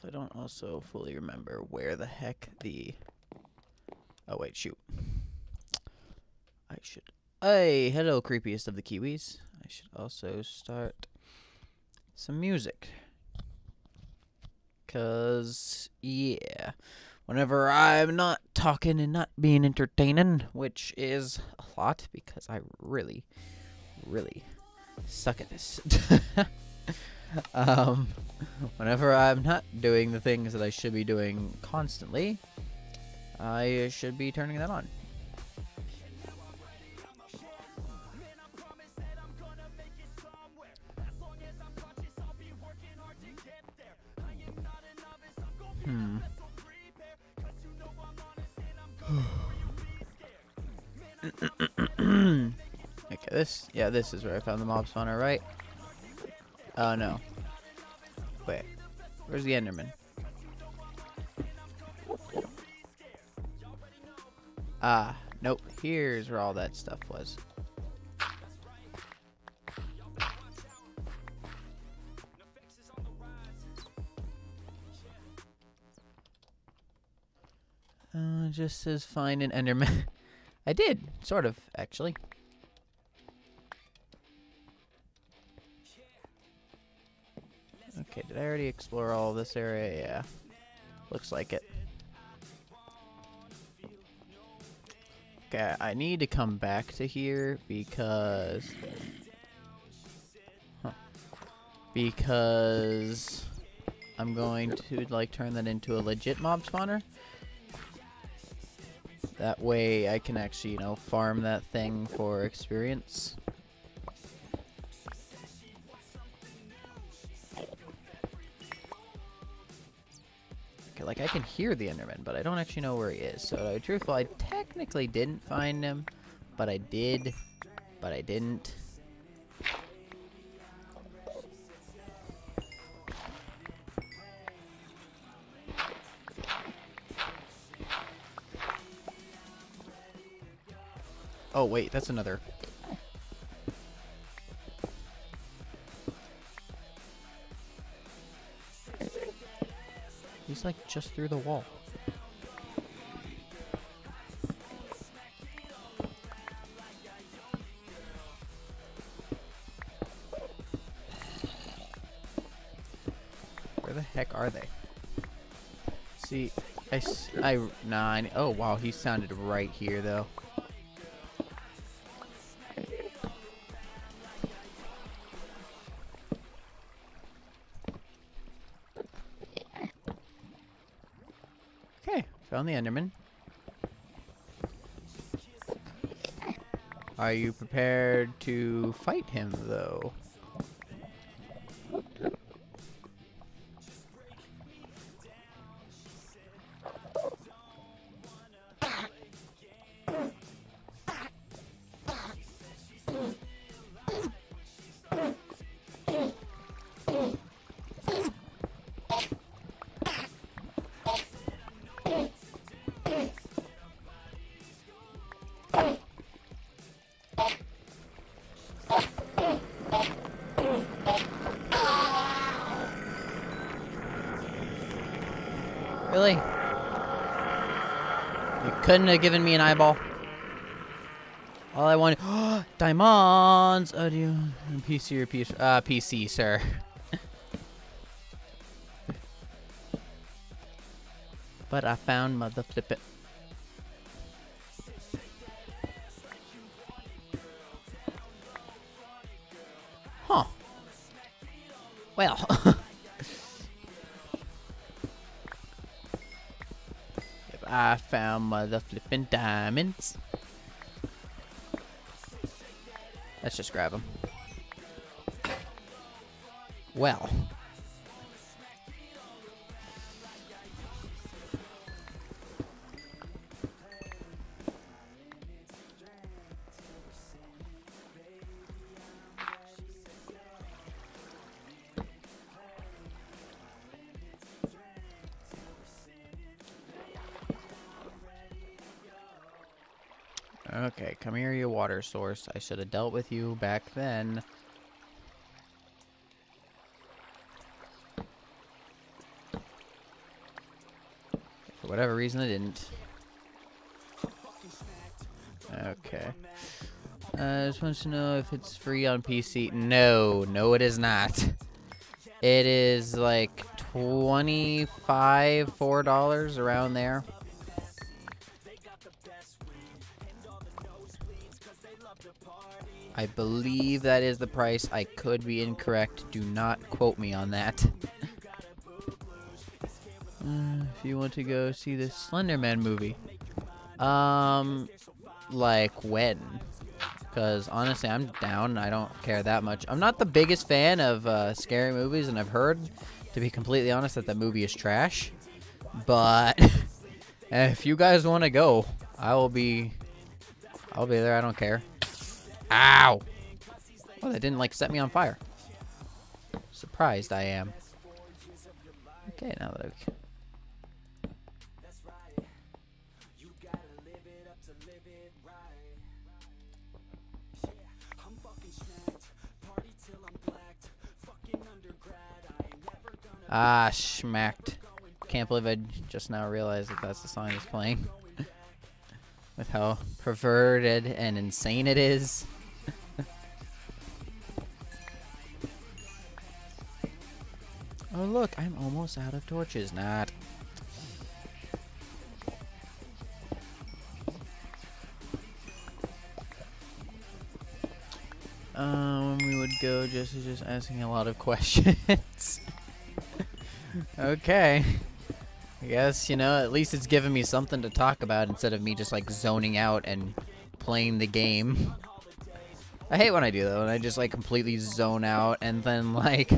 I don't also fully remember where the heck the... Oh, wait, shoot. I should... Hey, hello, creepiest of the Kiwis. I should also start some music. Because, yeah, whenever I'm not talking and not being entertaining, which is a lot because I really, really suck at this. Whenever I'm not doing the things that I should be doing constantly, I should be turning that on. Okay, this is where I found the mob spawner, right? Oh, no. Wait, where's the Enderman? Ah, nope, here's where all that stuff was. Just says find an Enderman. I did, sort of, actually. Okay, did I already explore all this area? Yeah. Looks like it. Okay, I need to come back to here because... Because... I'm going to, like, turn that into a legit mob spawner. That way I can actually, you know, farm that thing for experience. Okay, like I can hear the Enderman, but I don't actually know where he is. So to be truthful, I technically didn't find him, but I did, but I didn't. Oh wait, that's another. He's like just through the wall. Where the heck are they? See, oh wow, he sounded right here though. Okay, found the Enderman. Are you prepared to fight him though? Really? You couldn't have given me an eyeball? All I wanted... Diamonds! Audio... PC or PC... PC, sir. But I found mother flip it. Huh. Well... I found mother flipping diamonds. Let's just grab them. Well. Okay, come here, you water source. I should have dealt with you back then. whatever reason I didn't. Okay. I just want to know if it's free on PC. No, no it is not. It is like $25, $4 around there. I believe that is the price. I could be incorrect. Do not quote me on that. If you want to go see the Slender Man movie. Like when? Because honestly, I'm down. I don't care that much. I'm not the biggest fan of scary movies, and I've heard, to be completely honest, that the movie is trash. But if you guys want to go, I'll be there. I don't care. Ow! Oh, that didn't like set me on fire. Surprised I am. Okay, now that I've... Ah, schmacked. Can't believe I just now realized that that's the song that's playing. With how perverted and insane it is. Oh look, I'm almost out of torches. Not. We would go just asking a lot of questions. Okay. I guess, you know, at least it's giving me something to talk about instead of me just like zoning out and playing the game. I hate when I do though, and I just like completely zone out and then like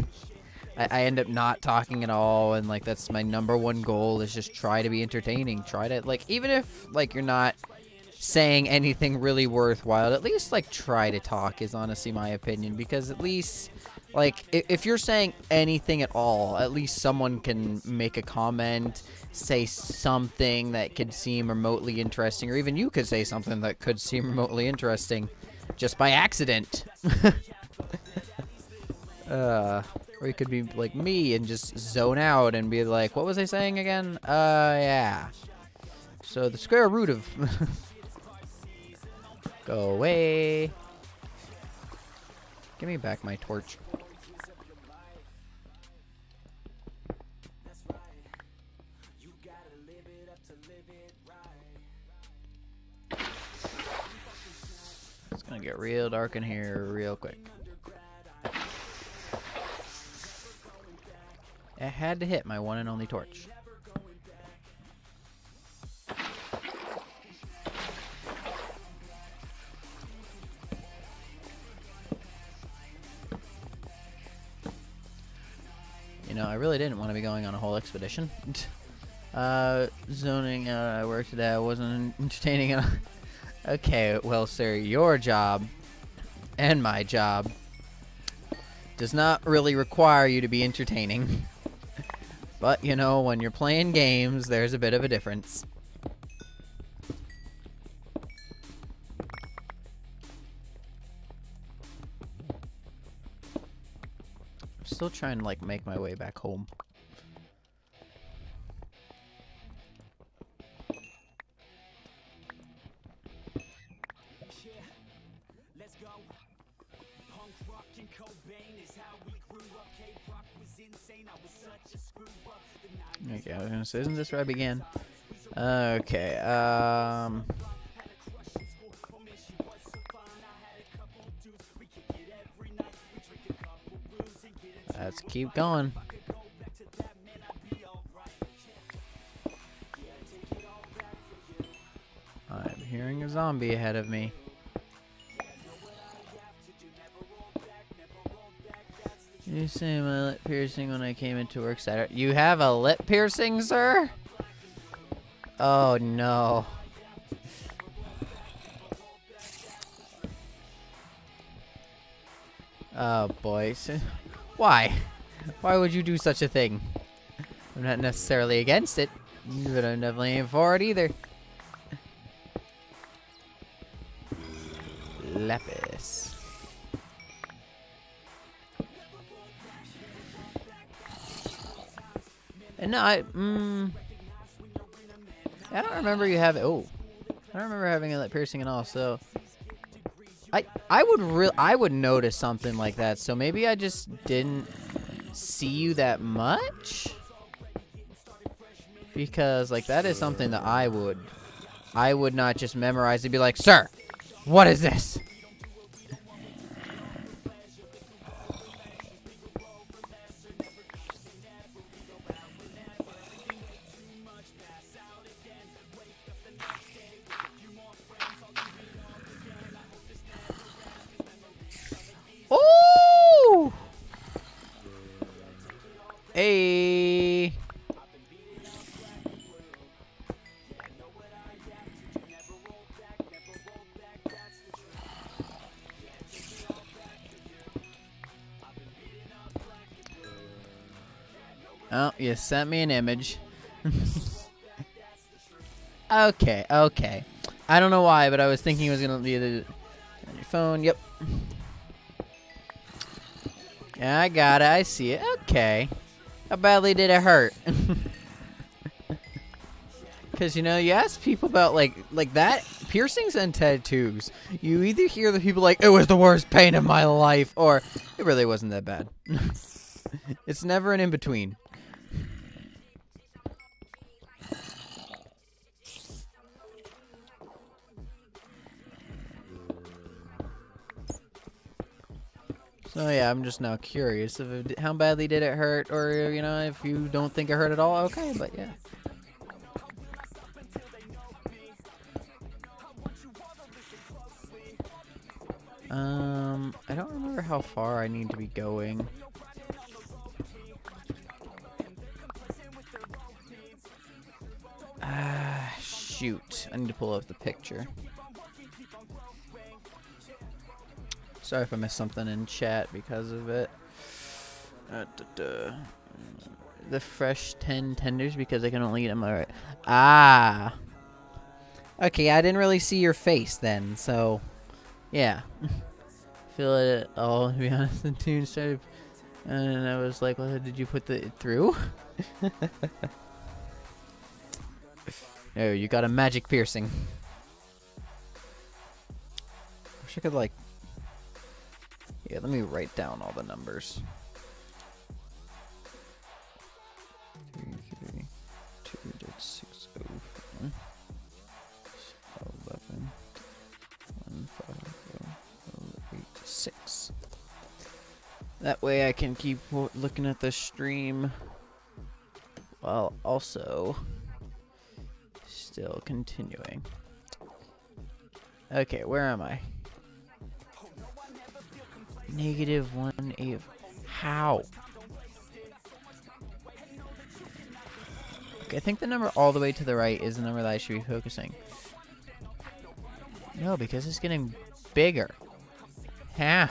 I end up not talking at all, and like that's my #1 goal is just try to be entertaining. Try to like, even if like you're not saying anything really worthwhile, at least like try to talk is honestly my opinion, because at least like if you're saying anything at all, at least someone can make a comment, say something that could seem remotely interesting, or even you could say something that could seem remotely interesting just by accident. Or you could be like me and just zone out and be like, what was I saying again? Yeah. So the square root of... Go away. Give me back my torch. It's gonna get real dark in here real quick. I had to hit my one and only torch. You know, I really didn't want to be going on a whole expedition. Zoning out at work today, I wasn't entertaining enough. Okay, well, sir, your job and my job does not really require you to be entertaining. But, you know, when you're playing games, there's a bit of a difference. I'm still trying to, like, make my way back home. Okay, I was gonna say, isn't this where I began? Okay, let's keep going. I'm hearing a zombie ahead of me. You say my lip piercing when I came into work Saturday. You have a lip piercing, sir? Oh no. Oh boy. Why? Why would you do such a thing? I'm not necessarily against it, but I'm definitely ain't for it either. Lapis. And no, I don't remember you having. Oh, I don't remember having a lip piercing at all. So, I would notice something like that. So maybe I just didn't see you that much, because like that is something that I would not just memorize and be like, sir, what is this? Oh! Hey! Oh, you sent me an image. Okay, okay. I don't know why, but I was thinking it was gonna be on your phone. Yep. Yeah, I got it. I see it. Okay. How badly did it hurt? Because, you know, you ask people about, like that, piercings and tattoos. You either hear the people like, it was the worst pain of my life, or it really wasn't that bad. It's never an in-between. So yeah, I'm just now curious of how badly did it hurt, or you know, if you don't think it hurt at all, okay, but yeah. I don't remember how far I need to be going. Shoot, I need to pull up the picture. Sorry if I missed something in chat because of it. The fresh 10 tenders because I can only eat them. Alright. Ah. Okay, I didn't really see your face then, so yeah. Feel it all, to be honest. The tune started, and I was like, well, did you put it through? No, you got a magic piercing. Wish I could, like... Yeah, let me write down all the numbers. 3, 2, 6, 0, 4, 11, 1, 5, 8, 6. That way I can keep looking at the stream while also still continuing. Okay, where am I? -1.8. How? Okay, I think the number all the way to the right is the number that I should be focusing. No, because it's getting bigger. How?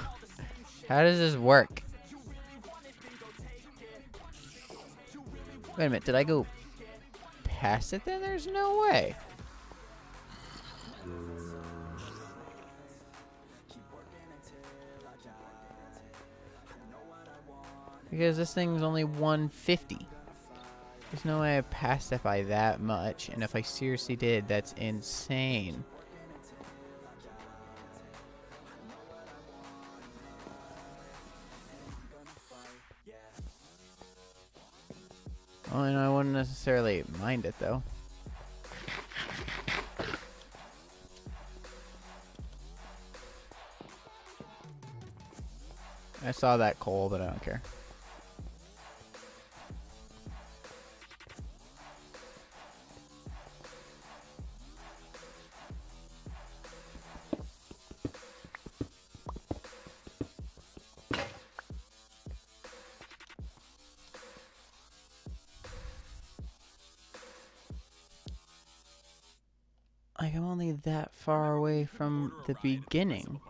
How does this work? Wait a minute, did I go past it then? There's no way. Because this thing's only 150. There's no way I passed it by that much. And if I seriously did, that's insane. Oh, and I wouldn't necessarily mind it, though. I saw that coal, but I don't care. Like, I'm only that far away from the beginning.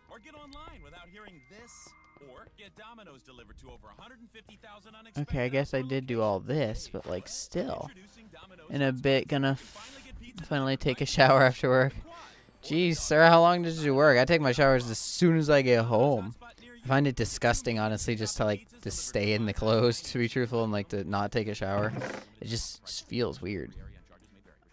Or get online without hearing this, or get Domino's delivered to over 150,000 Okay, I guess I did do all this, but like still. In a bit, gonna finally take a shower after work. Jeez, sir, how long did you work? I take my showers as soon as I get home. I find it disgusting, honestly, just to like to stay in the clothes, to be truthful, and like to not take a shower. It just feels weird.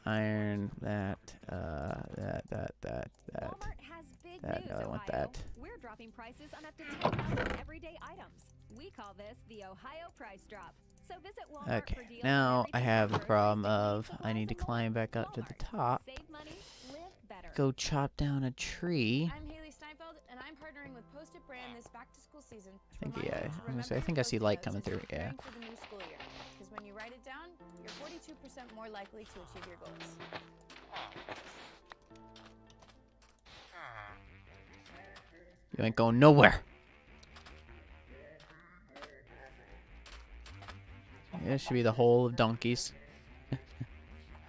Iron that, that. Walmart has big That, news, no, I want Ohio. that. We're dropping prices on up to 10,000 everyday items. We call this the Ohio Price Drop. So visit Walmart Okay, for deals now on I everything have from the problem groceries to of I need to supplies and climb more. back up to the Walmart. top, Save money, live better. go chop down a tree. I'm Haley Steinfeld, and I'm partnering with Post-it Brand this back-to-school season to I think, remind yeah, you to I'm gonna remember say, I your think I see Post-it light notes coming as you're through, yeah. preparing for the new school year. Because when you write it down, you're 42% more likely to achieve your goals. You ain't going nowhere. This should be the whole of donkeys.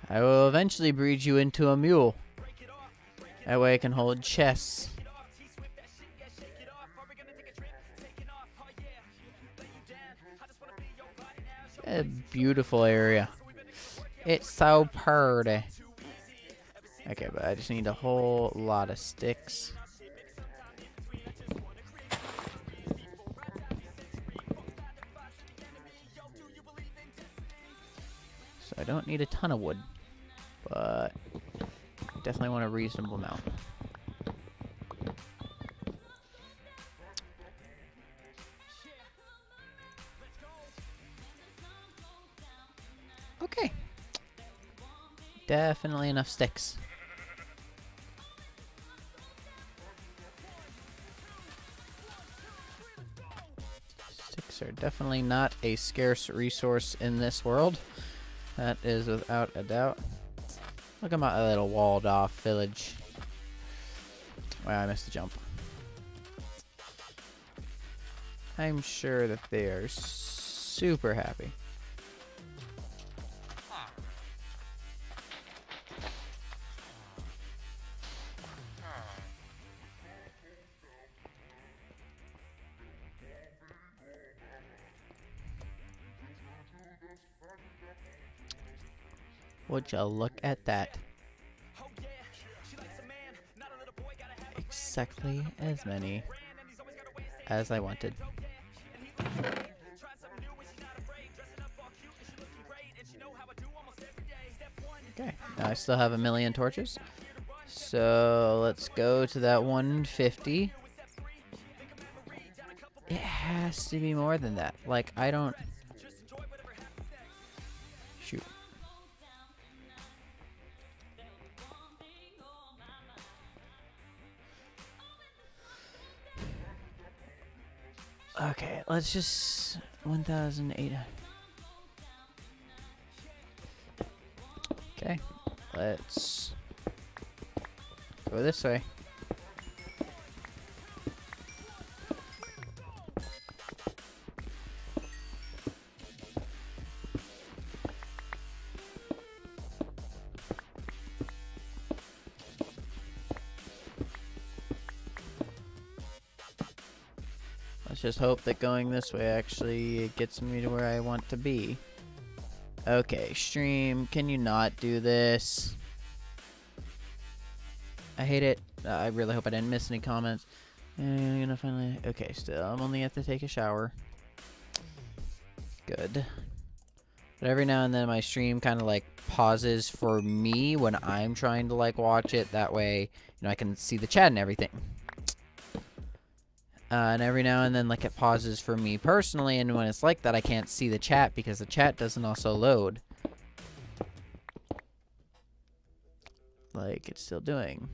I will eventually breed you into a mule. That way I can hold chests. A beautiful area. It's so pretty. Okay, but I just need a whole lot of sticks. So I don't need a ton of wood, but definitely want a reasonable amount. Okay. Definitely enough sticks. Sticks are definitely not a scarce resource in this world. That is without a doubt. Look at my little walled off village. Wow, I missed the jump. I'm sure that they are super happy. Would you look at that? Exactly as many as I wanted. Okay, now I still have 1,000,000 torches. So let's go to that 150. It has to be more than that. Like, I don't... Shoot. Okay, let's just 1,800. Okay, let's go this way. Let's just hope that going this way actually gets me to where I want to be. Okay, stream, can you not do this? I hate it. I really hope I didn't miss any comments. And I'm gonna finally... Okay, still, I'm only have to take a shower. Good. But every now and then my stream kind of like pauses for me when I'm trying to like watch it. That way, you know, I can see the chat and everything. And every now and then, like, it pauses for me personally, and when it's like that, I can't see the chat because the chat doesn't also load. Like, it's still doing.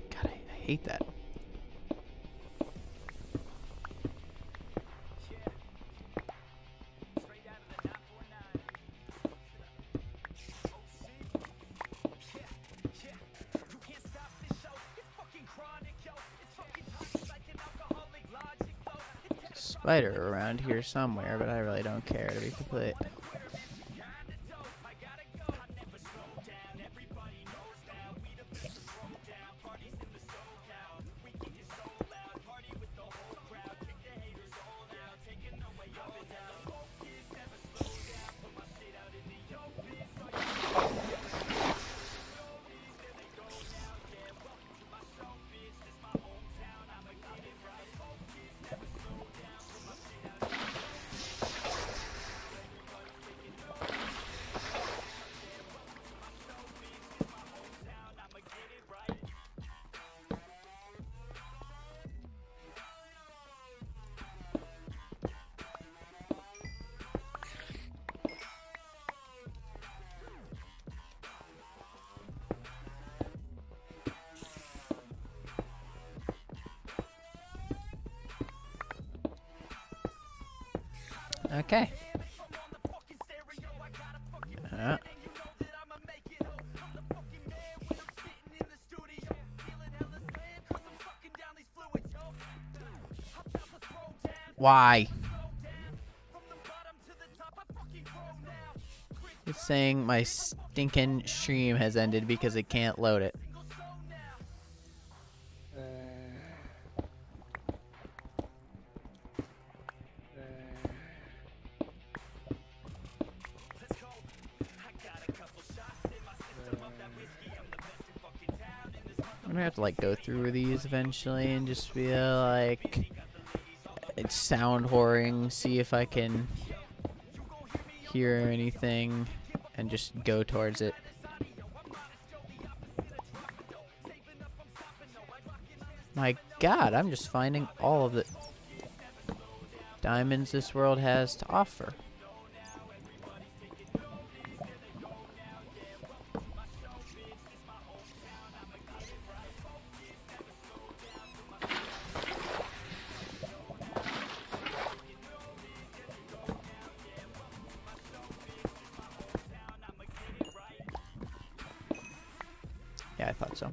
God, I hate that. Spider around here somewhere, but I really don't care, to be complete. Okay. Why? It's saying my stinking stream has ended because it can't load it. I'm gonna have to like go through these eventually and just be like sound whoring, see if I can hear anything and just go towards it. My god, I'm just finding all of the diamonds this world has to offer. Yeah, I thought so.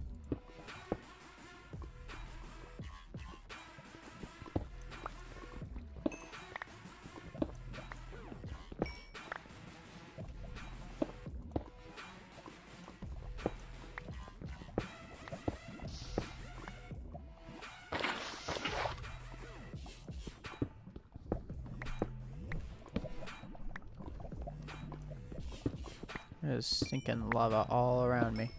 There's stinking lava all around me.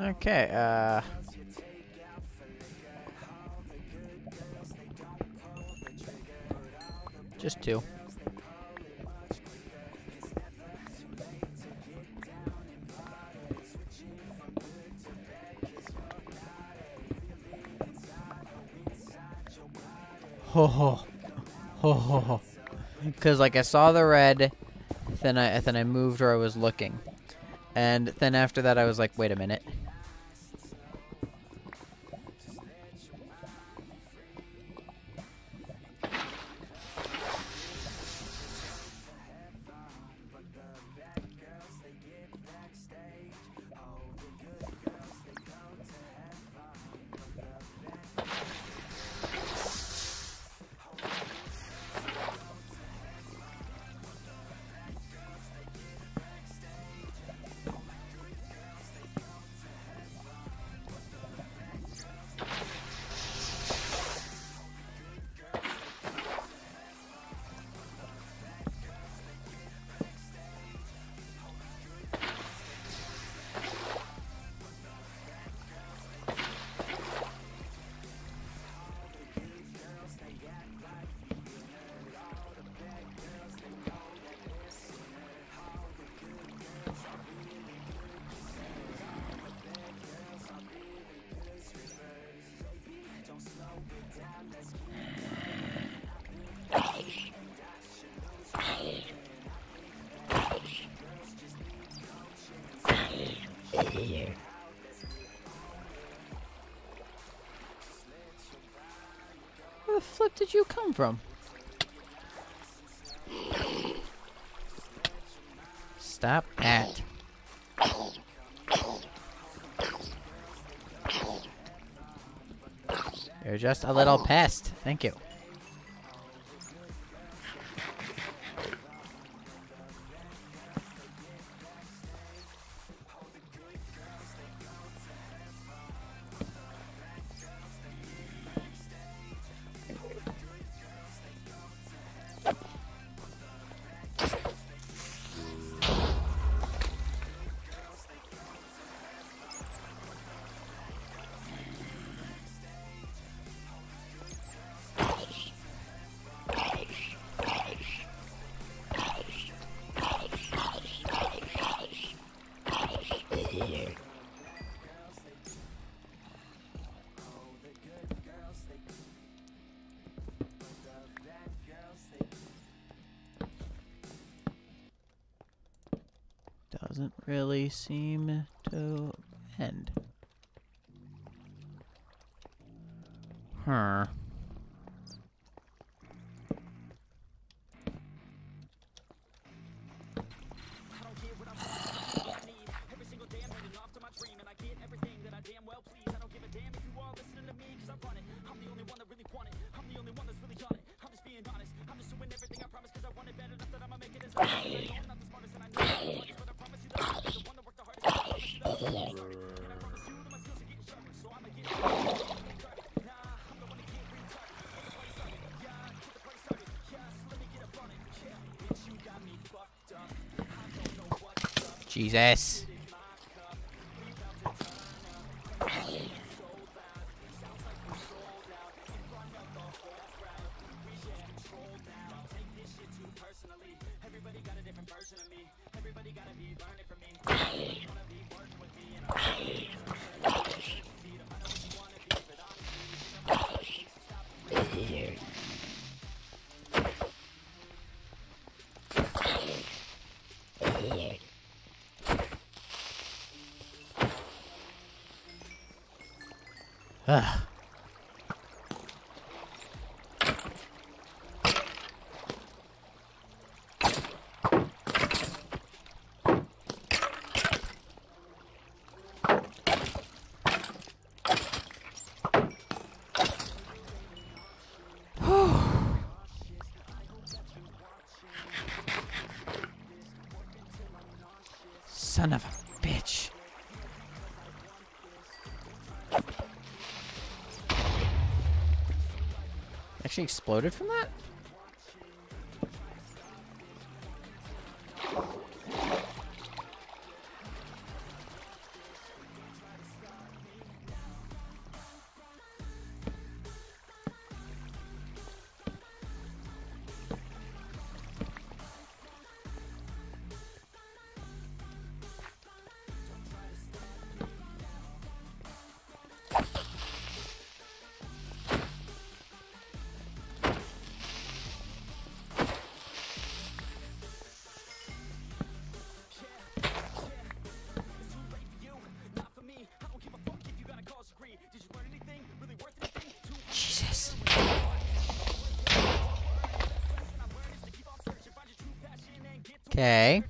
Okay, just two. Ho ho ho ho ho. Because like I saw the red, then I moved where I was looking, and then after that I was like, wait a minute. Where the flip did you come from? Stop that. You're just a little pest. Thank you. doesn't really seem to end. Huh. Jesus. Ugh. Son of a bitch. Actually exploded from that? Jesus. Okay.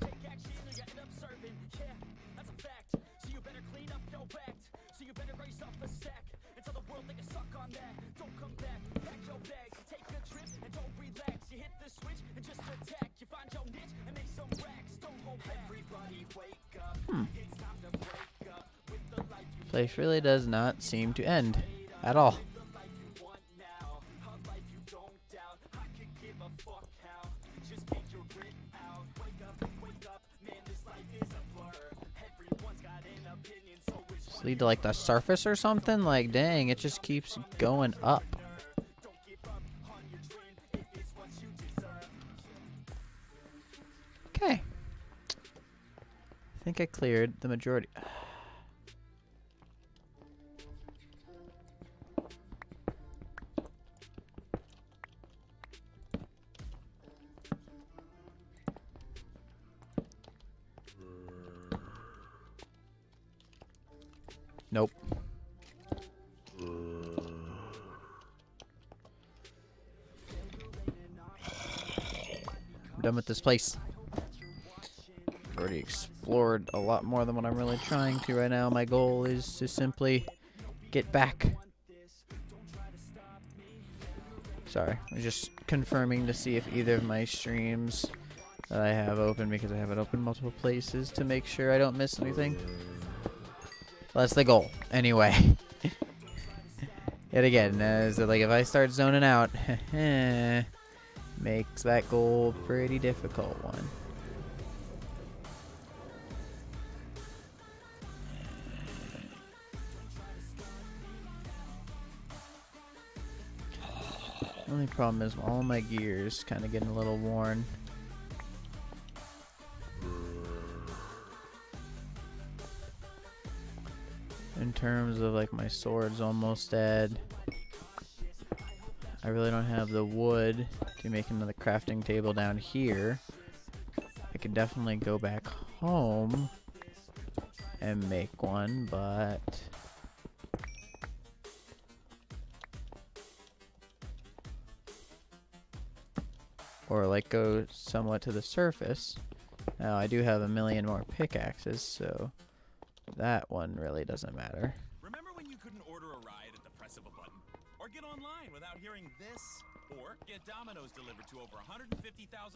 Place really does not seem to end at all. Does it lead to like the surface or something? Like, dang, it just keeps going up. Okay. I think I cleared the majority. Nope. I'm done with this place. I've already explored a lot more than what I'm really trying to right now. My goal is to simply get back. Sorry, I'm just confirming to see if either of my streams that I have open, because I have it open multiple places, to make sure I don't miss anything. Well, that's the goal, anyway. Yet again, so like if I start zoning out, makes that goal a pretty difficult one. The only problem is all my gears kind of getting a little worn. In terms of like my sword's almost dead. I really don't have the wood to make another crafting table down here. I could definitely go back home and make one, but or like go somewhat to the surface. Now I do have a million more pickaxes, so that one really doesn't matter. Remember when you couldn't order a ride at the press of a button? Or get online without hearing this? Or get Domino's delivered to over 150,000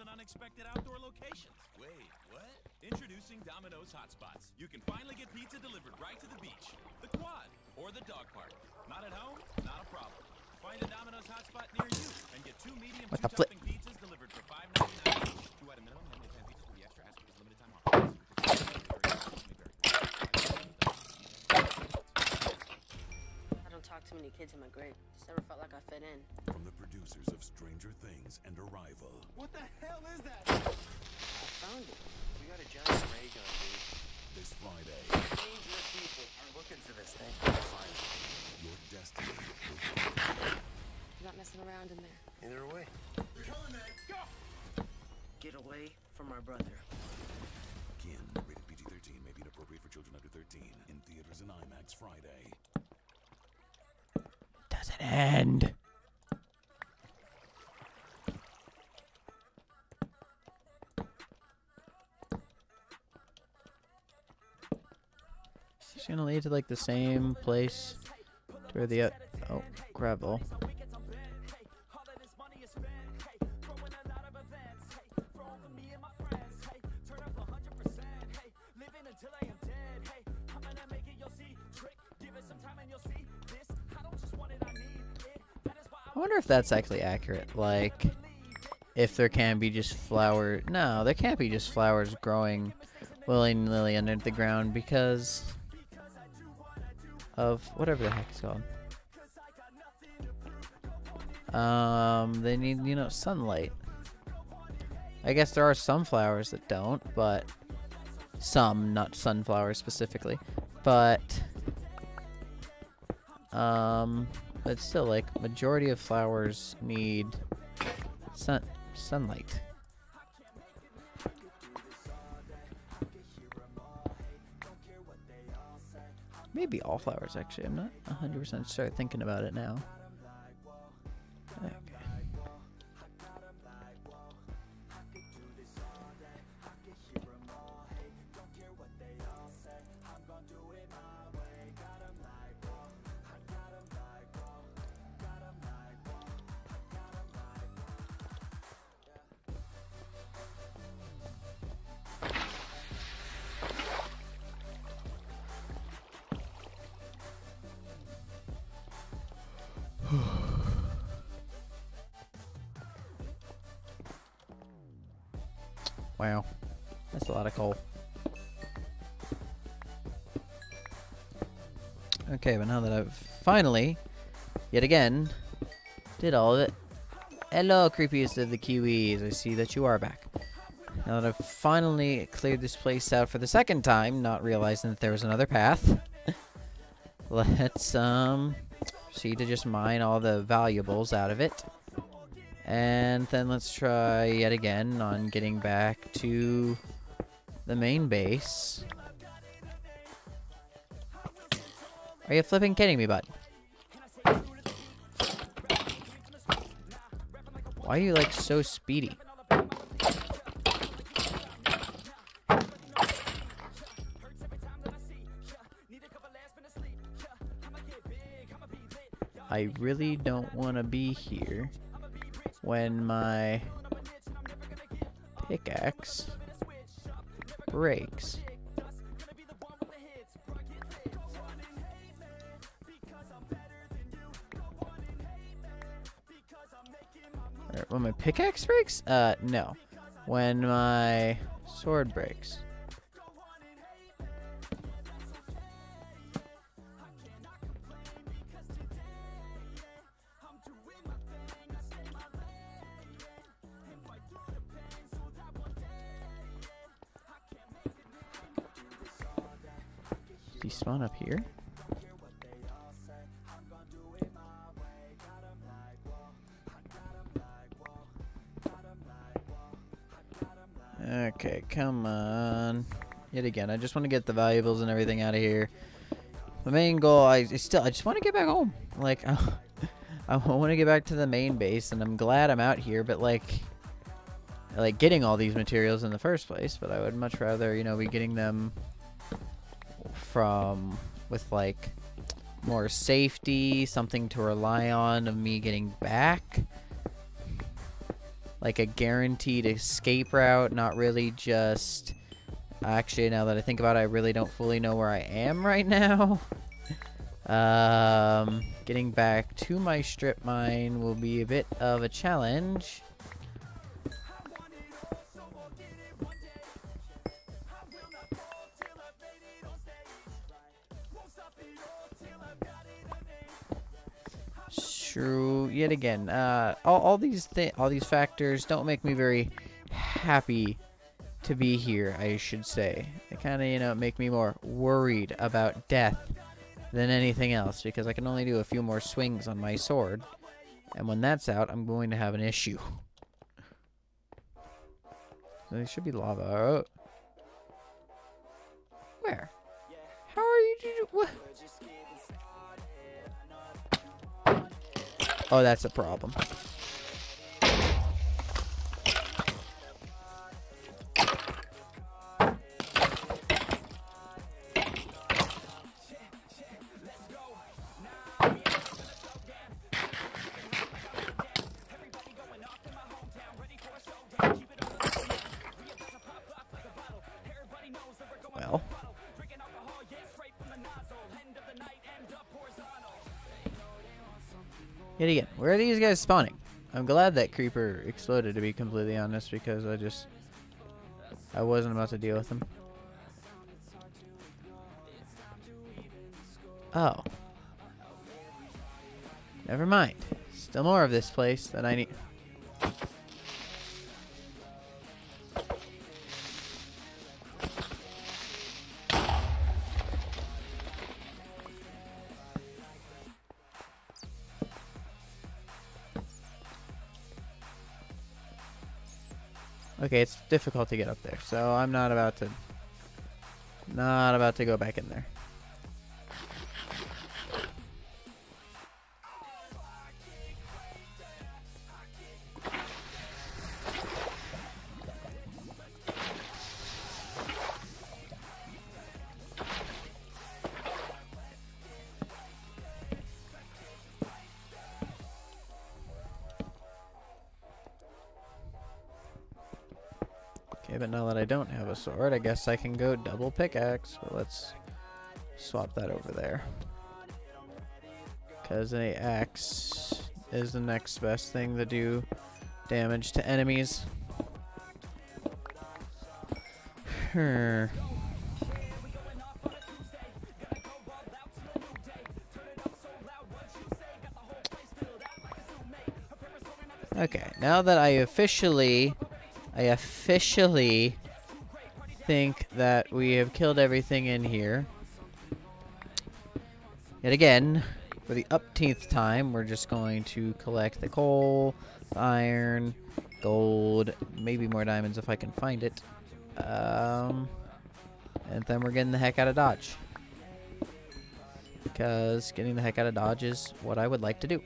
unexpected outdoor locations? Wait, what? Introducing Domino's Hotspots. You can finally get pizza delivered right to the beach, the quad, or the dog park. Not at home? Not a problem. Find a Domino's Hotspot near you and get 2 medium, 2 topping pizzas delivered for $5.99 each. 2 at a minimum, handmade pan pizzas with the extra ask is limited time offer. I don't talk to many kids in my grade. Just never felt like I fit in. From the producers of Stranger Things and Arrival. What the hell is that? I found it. We got a giant ray gun, dude. This Friday, Dangerous people are looking for this thing. your destiny will I'm not messing around in there. Either way. Get away from our brother. begin. Rated PG-13 may be inappropriate for children under 13. In theaters and IMAX Friday. Doesn't end. It's gonna lead to like the same place where the oh, gravel. I wonder if that's actually accurate. Like, if there can be just flower. No, there can't be just flowers growing willy-nilly under the ground because of whatever the heck it's called. They need, you know, sunlight. I guess there are some flowers that don't, but some, not sunflowers specifically, but still, like, majority of flowers need sunlight. Maybe all flowers, actually. I'm not 100% sure thinking about it now. Okay. Wow, that's a lot of coal. Okay, but now that I've finally, yet again, did all of it. Hello, creepiest of the Kiwis. I see that you are back. Now that I've finally cleared this place out for the second time, not realizing that there was another path, let's proceed to just mine all the valuables out of it. And then let's try yet again on getting back to the main base. Are you flipping kidding me, bud? Why are you, like, so speedy? I really don't want to be here when my pickaxe breaks. When my pickaxe breaks? No. When my sword breaks. Did he spawn up here? Okay, come on. Yet again, I just want to get the valuables and everything out of here. The main goal, I just want to get back home. Like, I want to get back to the main base, and I'm glad I'm out here, but like getting all these materials in the first place, but I would much rather, you know, be getting them with like more safety, something to rely on of me getting back. Like a guaranteed escape route, not really just... Actually, now that I think about it, I really don't fully know where I am right now. Getting back to my strip mine will be a bit of a challenge. True. Yet again, all these factors don't make me very happy to be here, I should say. They kind of, you know, make me more worried about death than anything else, because I can only do a few more swings on my sword, and when that's out, I'm going to have an issue. There should be lava. Oh. Where? How are you doing? What? Oh, that's a problem. Well. Yet again, where are these guys spawning? I'm glad that creeper exploded, to be completely honest, because I wasn't about to deal with them. Oh. Never mind. Still more of this place that I need. Okay, it's difficult to get up there, so I'm not about to go back in there. Okay, but now that I don't have a sword, I guess I can go double pickaxe. But let's swap that over there. Because an axe is the next best thing to do damage to enemies. Okay, now that I officially think that we have killed everything in here. Yet again, for the upteenth time, we're just going to collect the coal, the iron, gold, maybe more diamonds if I can find it. And then we're getting the heck out of Dodge. Because getting the heck out of Dodge is what I would like to do.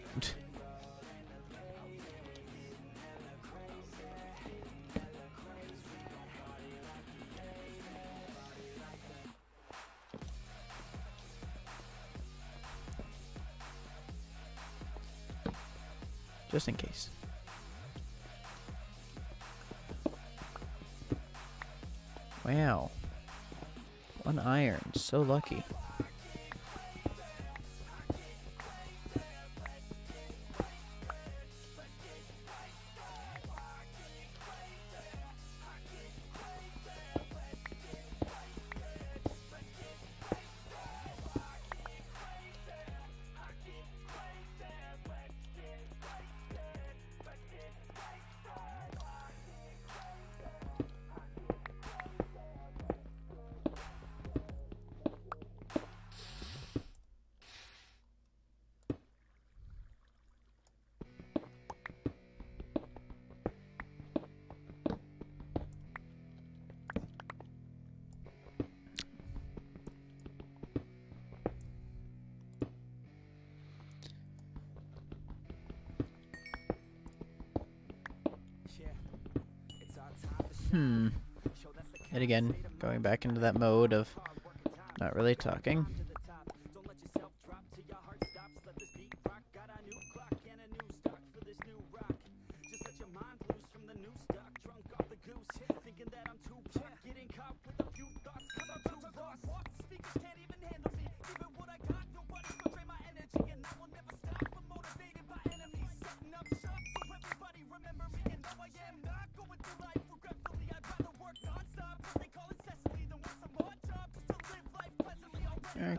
Just in case. Wow. 1 iron. So lucky. Yet again, going back into that mode of not really talking.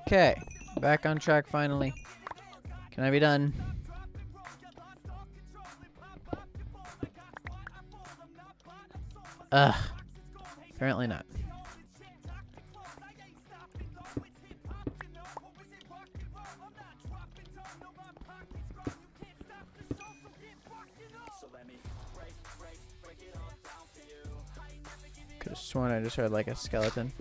Okay, back on track finally. Can I be done? Ugh. Apparently not. Could have sworn I just heard like a skeleton.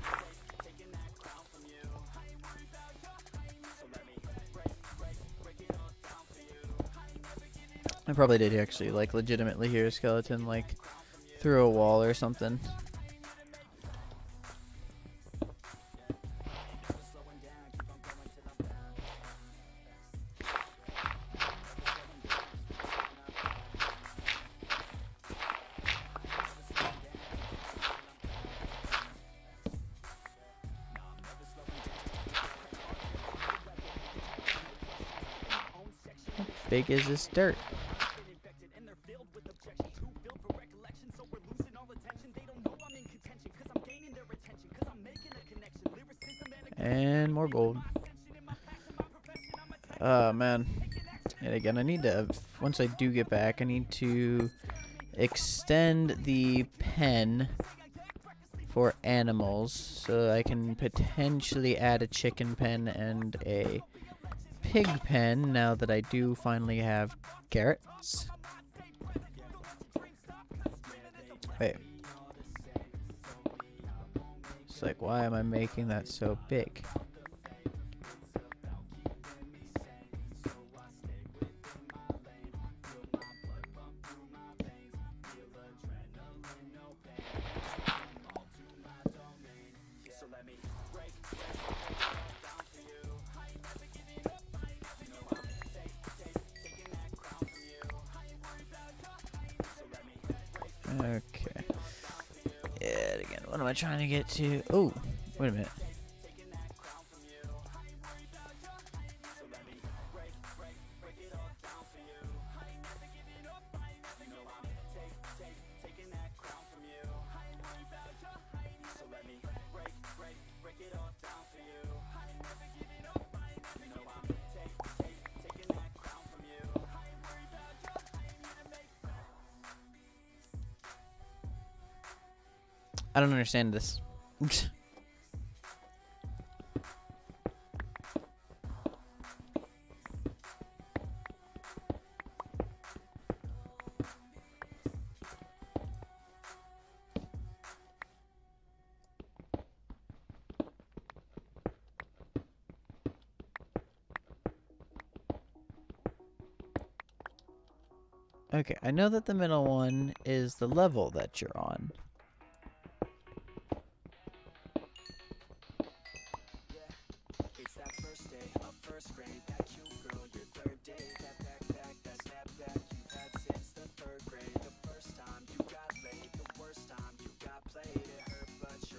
I probably did actually, like, legitimately hear a skeleton, like, through a wall or something. How big is this dirt? And more gold. Oh man. And again, I need to, once I do get back, I need to extend the pen for animals so I can potentially add a chicken pen and a pig pen now that I do finally have carrots. Wait. It's like, why am I making that so big? Okay. Yeah, again, what am I trying to get to? Oh, wait a minute. I don't understand this. Okay, I know that the middle one is the level that you're on.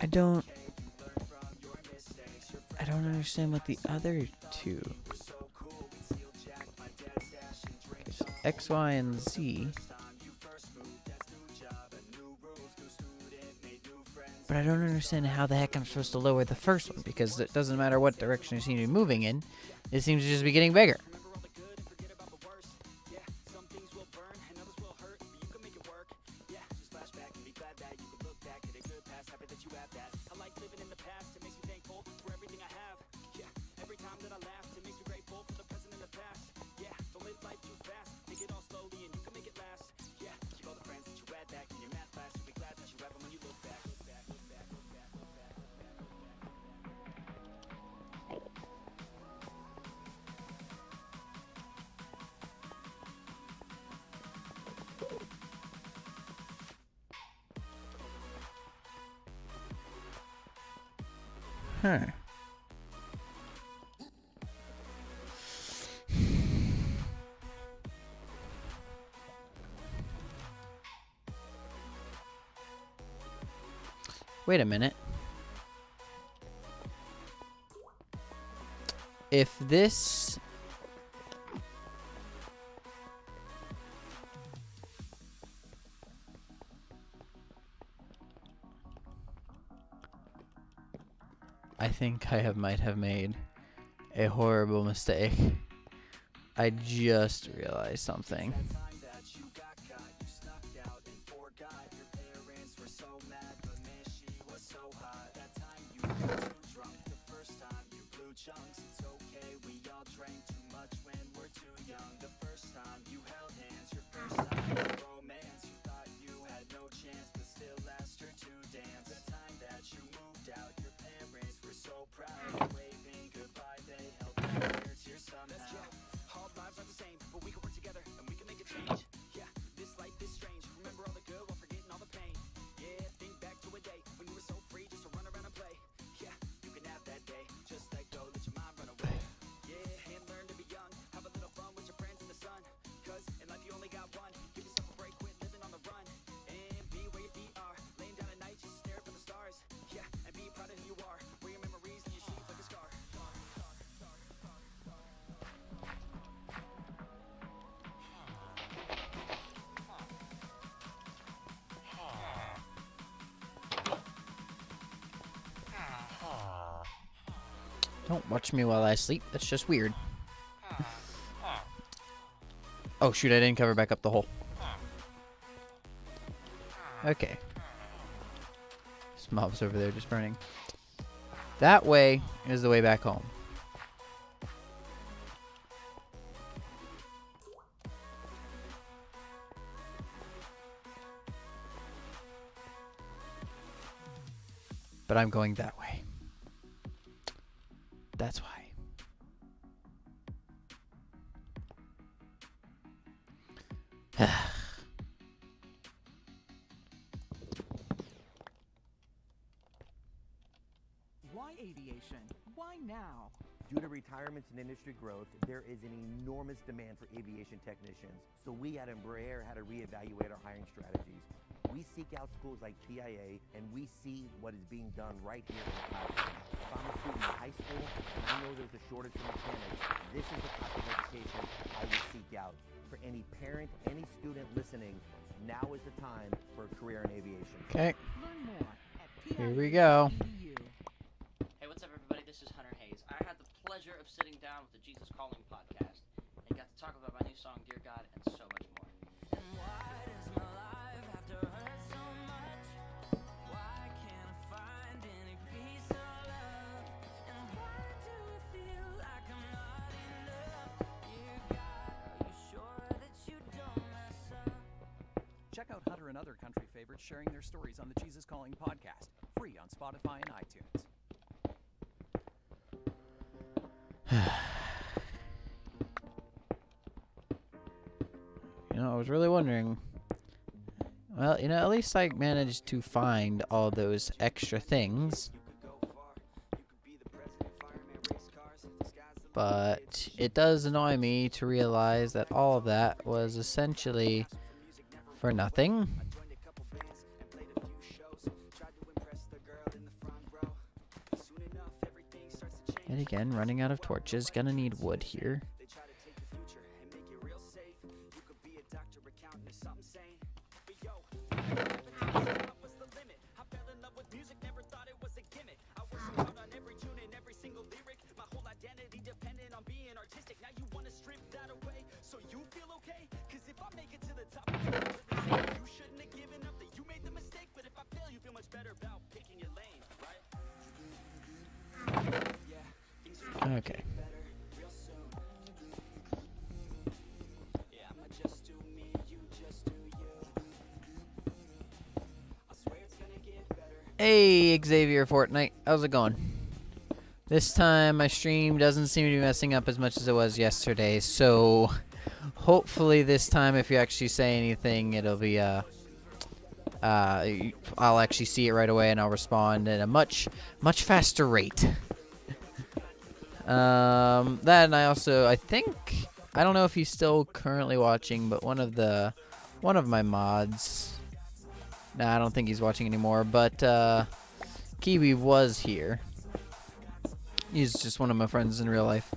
I don't understand what the other two. X, Y, and Z. But I don't understand how the heck I'm supposed to lower the first one, because it doesn't matter what direction you seem to be moving in, it seems to just be getting bigger. Huh. Wait a minute. If this... I think I might have made a horrible mistake. I just realized something. Don't watch me while I sleep. That's just weird. Oh shoot, I didn't cover back up the hole. Okay. This mob's over there just burning. That way is the way back home. But I'm going that way. That's why. Why aviation? Why now? Due to retirements and industry growth, there is an enormous demand for aviation technicians. So we at Embraer had to reevaluate our hiring strategies. We seek out schools like PIA, and we see what is being done right here in the classroom. If I'm a student in high school, and I know there's a shortage of mechanics, this is the type of education I would seek out. For any parent, any student listening, now is the time for a career in aviation. Okay. Learn more at Here we go. PIA.edu. Hey, what's up, everybody? This is Hunter Hayes. I had the pleasure of sitting down with the Jesus Calling podcast and got to talk about my new song, Dear God, and so much more. And why does my life have to hurt so much? Why can't I find any peace or love? And why do I feel like I'm not enough? Dear God, are you sure that you don't mess up? Check out Hunter and other country favorites sharing their stories on the Jesus Calling podcast, free on Spotify and iTunes. You know, I was really wondering. Well, you know, at least I managed to find all those extra things. But it does annoy me to realize that all of that was essentially for nothing. And again, running out of torches. Gonna need wood here. Okay. Hey, Xavier Fortnite. How's it going? This time my stream doesn't seem to be messing up as much as it was yesterday, so hopefully this time if you actually say anything, it'll be I'll actually see it right away and I'll respond at a much faster rate. Then I think, I don't know if he's still currently watching, but one of my mods, nah, I don't think he's watching anymore, but Kiwi was here. He's just one of my friends in real life.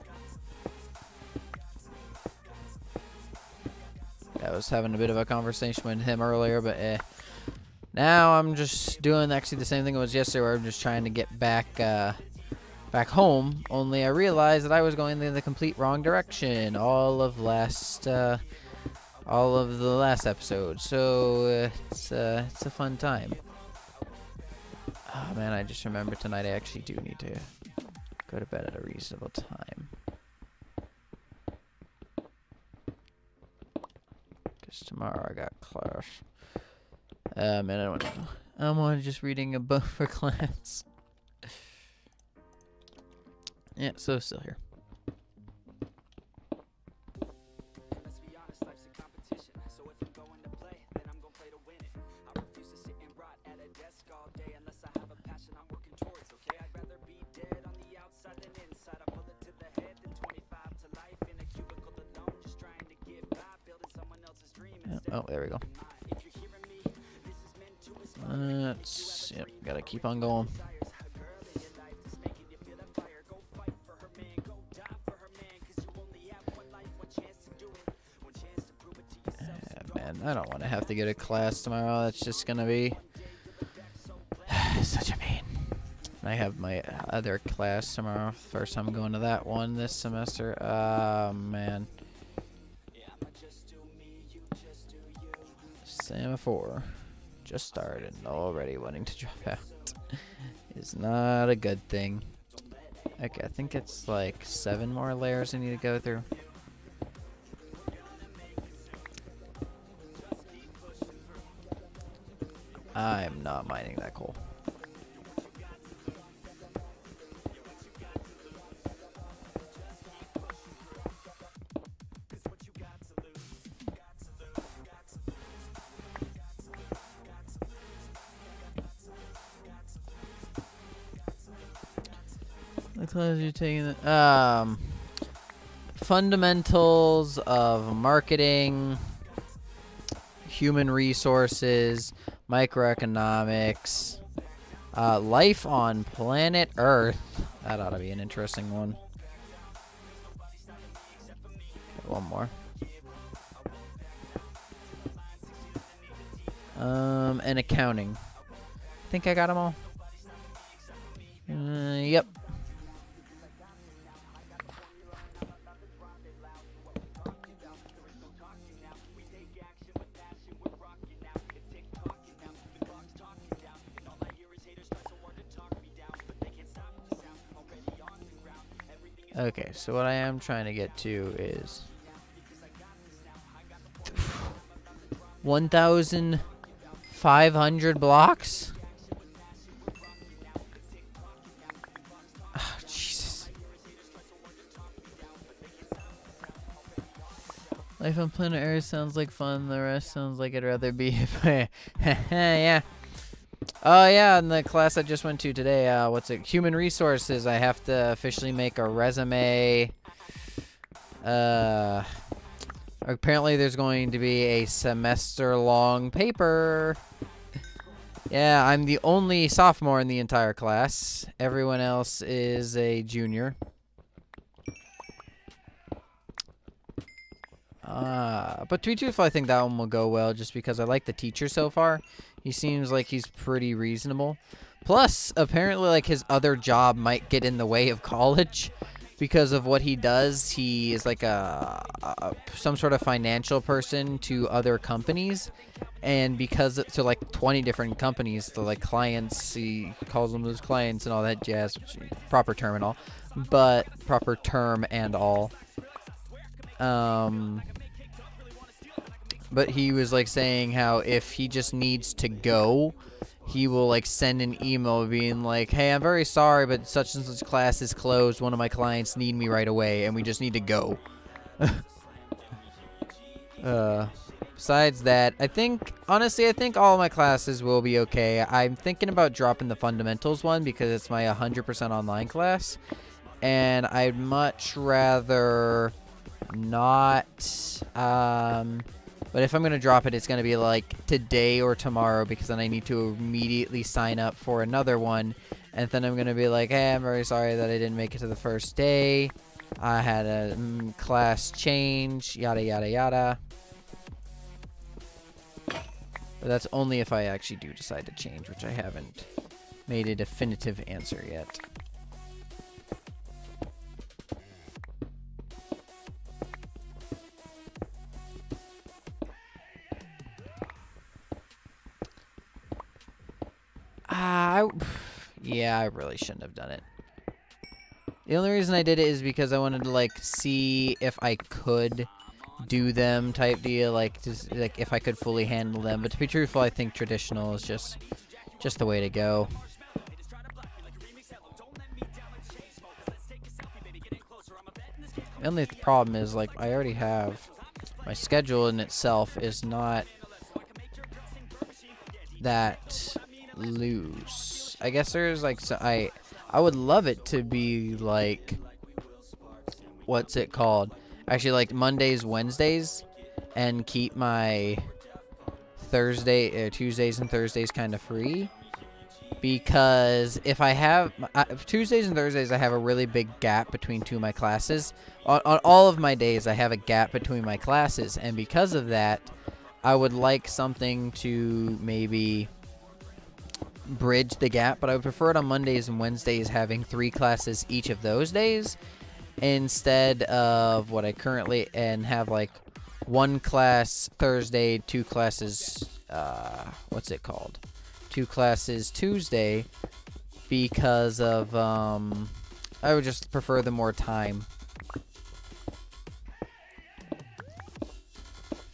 I was having a bit of a conversation with him earlier, but now I'm just doing actually the same thing it was yesterday, where I'm just trying to get back home. Only I realized that I was going in the complete wrong direction all of the last episode. So it's a fun time. Oh man, I just remembered tonight I actually do need to go to bed at a reasonable time. Tomorrow I got class. Man, I don't know. I'm just reading a book for class. Yeah, so still here. Let's be honest, life's a competition. So if I'm going to play, then I'm gonna play to win it. I refuse to sit and rot at a desk all day unless I have a passion I'm working towards, okay? I'd rather be dead on the outside than inside. I pull it to the head than 25 to life in a cubicle alone, just trying to get by, building someone else's dream. Oh, there we go. Yep, gotta keep on going. Man, I don't want to have to go to class tomorrow. That's just gonna be such a pain. I have my other class tomorrow. First time going to that one this semester. Man. Semaphore. Just started and already wanting to drop out. Is not a good thing. Okay, I think it's like 7 more layers I need to go through. I'm not mining that coal. The class you're taking, fundamentals of marketing, human resources, microeconomics, life on planet Earth. That ought to be an interesting one. Okay, one more. And accounting. I think I got them all. Yep. Okay, so what I am trying to get to is 1,500 blocks? Oh, Jesus. Life on planet Earth sounds like fun. The rest sounds like I'd rather be. Yeah. Oh yeah, in the class I just went to today, what's it? Human resources. I have to officially make a resume. Apparently there's going to be a semester-long paper. Yeah, I'm the only sophomore in the entire class. Everyone else is a junior. But to be truthful, I think that one will go well just because I like the teacher so far. He seems like he's pretty reasonable. Plus, apparently, like, his other job might get in the way of college because of what he does. He is like some sort of financial person to other companies, and because to like 20 different companies, to like clients, he calls them his clients and all that jazz, which is proper term and all, but proper term and all. But he was like saying how if he just needs to go, he will like send an email being like, hey, I'm very sorry, but such and such class is closed. One of my clients need me right away, and we just need to go. Besides that, honestly, I think all my classes will be okay. I'm thinking about dropping the fundamentals one because it's my 100% online class. And I'd much rather not, but if I'm going to drop it, it's going to be like today or tomorrow because then I need to immediately sign up for another one. And then I'm going to be like, hey, I'm very sorry that I didn't make it to the first day. I had a class change, yada, yada, yada. But that's only if I actually do decide to change, which I haven't made a definitive answer yet. Yeah, I really shouldn't have done it. The only reason I did it is because I wanted to, like, see if I could do them type deal, like, just, like, if I could fully handle them. But to be truthful, I think traditional is just the way to go. The only problem is, like, I already have my schedule in itself is not that loose. I guess there's like I would love it to be like, what's it called? Actually, like Mondays, Wednesdays, and keep my Tuesdays and Thursdays kind of free. Because if I have Tuesdays and Thursdays, I have a really big gap between two of my classes. On all of my days, I have a gap between my classes, and because of that, I would like something to maybe bridge the gap, but I would prefer it on Mondays and Wednesdays having 3 classes each of those days instead of what I currently have like 1 class Thursday, 2 classes 2 classes Tuesday, because of I would just prefer the more time.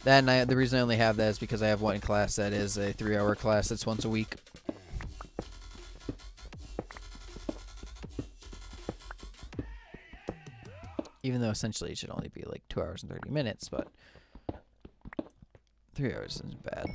That night, the reason I only have that is because I have 1 class that is a 3-hour class that's once a week. Even though essentially it should only be like 2 hours and 30 minutes, but 3 hours isn't bad.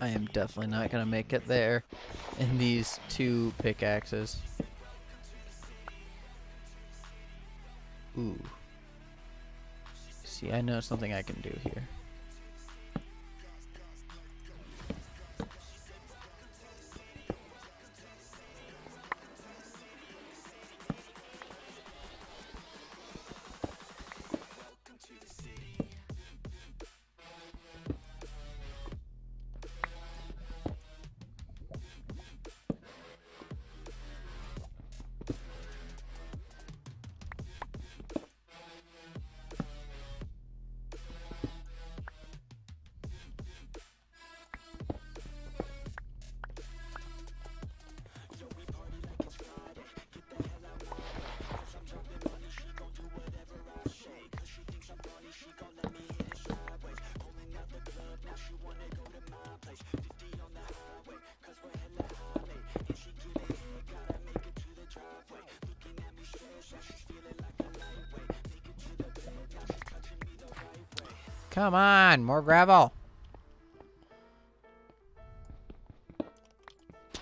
I am definitely not going to make it there in these 2 pickaxes. Ooh. See, I know something I can do here. Come on, more gravel.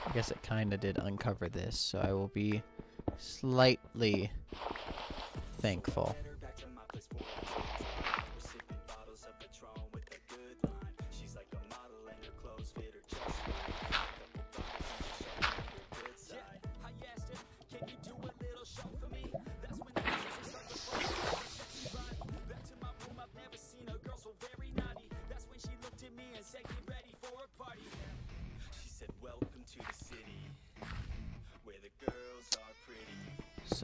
I guess it kind of did uncover this, so I will be slightly thankful.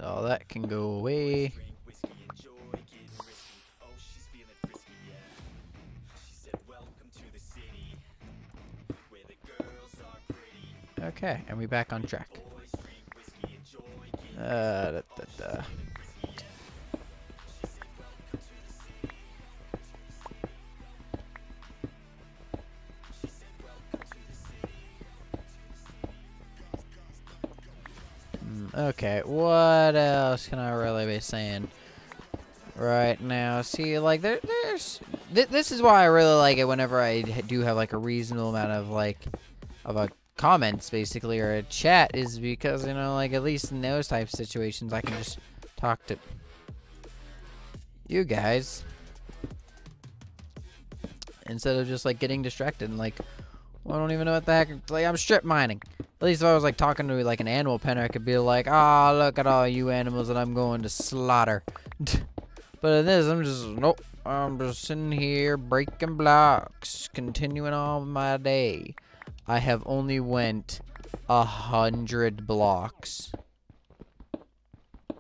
all that can go away. Okay, and we back on track. Okay, what else can I really be saying right now? See, like, this is why I really like it whenever I do have, like, a reasonable amount of, like, comments, basically, or a chat, is because, you know, like, at least in those types of situations, I can just talk to you guys instead of just, like, getting distracted and, like, well, I don't even know what the heck, like, I'm strip mining. At least if I was, like, talking to, like, an animal penner, I could be like, ah, oh, look at all you animals that I'm going to slaughter. But in this, I'm just, nope, I'm just sitting here breaking blocks, continuing on with my day. I have only went 100 blocks. Oh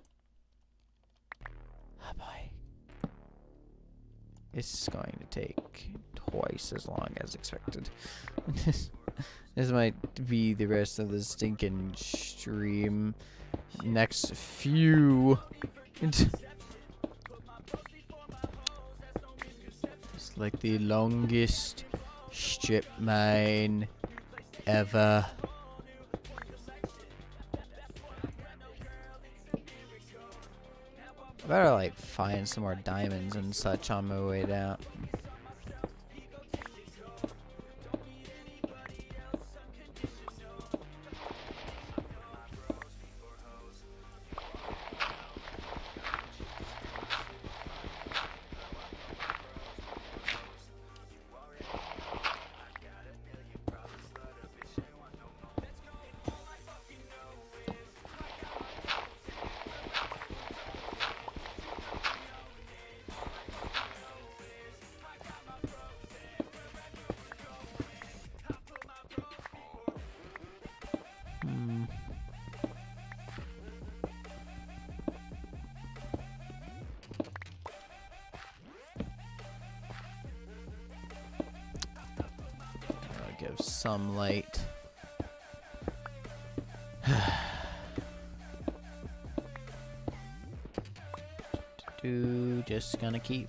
boy. It's going to take twice as long as expected. This might be the rest of the stinking stream. Next few. It's like the longest strip mine ever. I better like find some more diamonds and such on my way down. Give some light. Just gonna keep.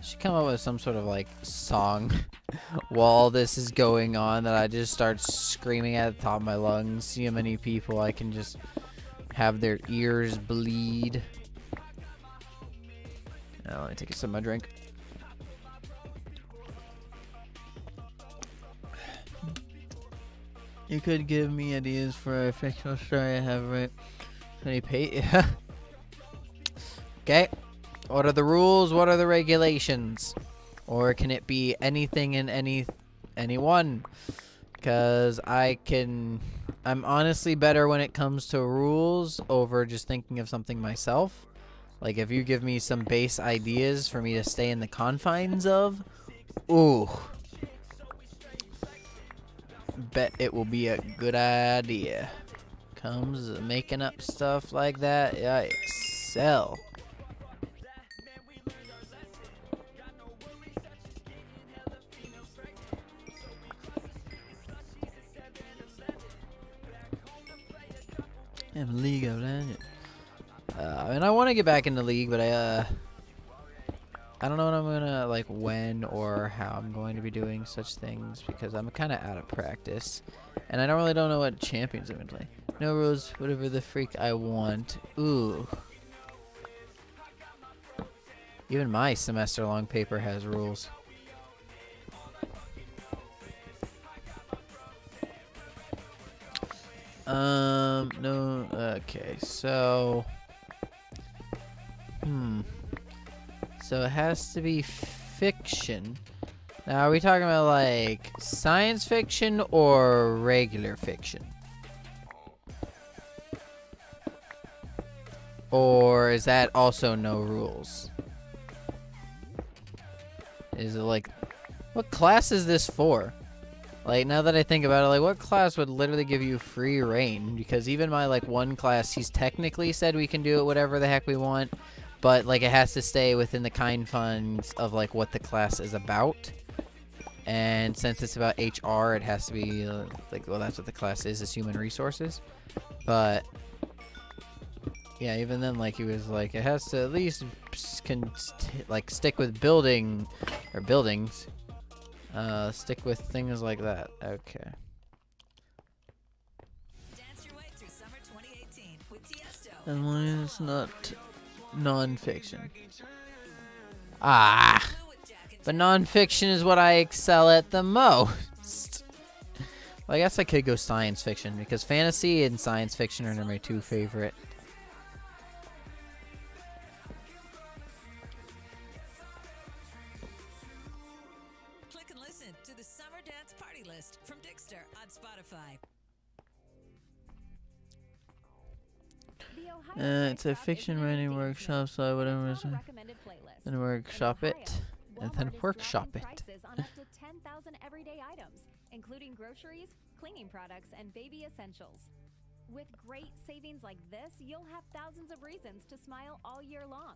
Should come up with some sort of like song while this is going on that I just start screaming at the top of my lungs. See how many people I can just have their ears bleed. Now let me take a sip of my drink. You could give me ideas for a fictional story I have, right? Any pay? Yeah. Okay. What are the rules? What are the regulations? Or can it be anything and anyone? Because I'm honestly better when it comes to rules over just thinking of something myself. Like if you give me some base ideas for me to stay in the confines of, ooh. Bet it will be a good idea. Comes making up stuff like that, I excel. Yeah, League of Legends. I mean, I want to get back into League, but I don't know what I'm gonna, like, when or how I'm going to be doing such things because I'm kind of out of practice, and I don't really know what champions I'm gonna play. No rules, whatever the freak I want. Ooh. Even my semester-long paper has rules. No, okay, so, so it has to be fiction. Now, are we talking about, like, science fiction or regular fiction? Or is that also no rules? Is it, like, what class is this for? Like, now that I think about it, like, what class would literally give you free reign? Because even my, like, one class, he's technically said we can do it whatever the heck we want, but, like, it has to stay within the confines of, like, what the class is about. And since it's about HR, it has to be, like, well, that's what the class is human resources. But, yeah, even then, like, he was like, it has to at least, like, stick with buildings. Stick with things like that. Okay. Dance your way through summer 2018 with Tiesto. And why is not non-fiction? Ah! But non-fiction is what I excel at the most. Well, I guess I could go science fiction, because fantasy and science fiction are my two favorite. Click and listen to the Summer Dance Party List from Dixter on Spotify. It's a fiction writing workshop, so I would then workshop it, and then workshop it. On up to 10,000 everyday items, including groceries, cleaning products, and baby essentials. With great savings like this, you'll have thousands of reasons to smile all year long.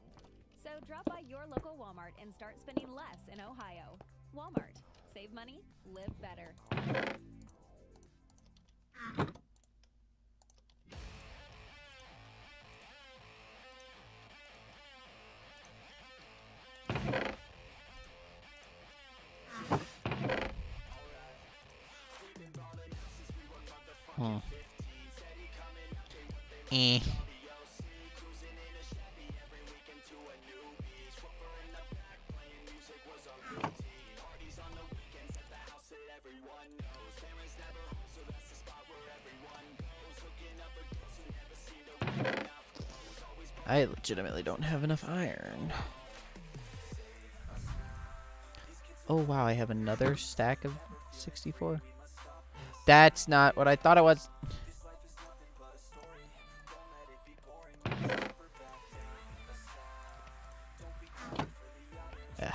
So drop by your local Walmart and start spending less in Ohio. Walmart. Save money, live better. Eh. I legitimately don't have enough iron. Oh wow, I have another stack of 64. That's not what I thought it was. Ugh.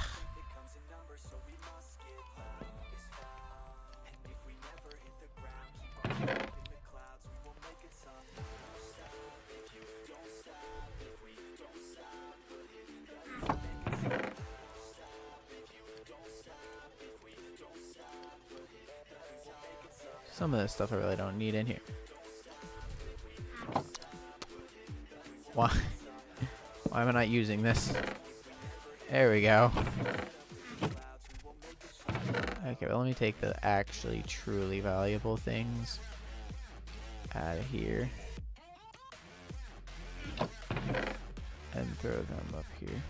Some of this stuff I really don't need in here. Why? Why am I not using this? There we go. Okay, well, let me take the actually truly valuable things out of here and throw them up here.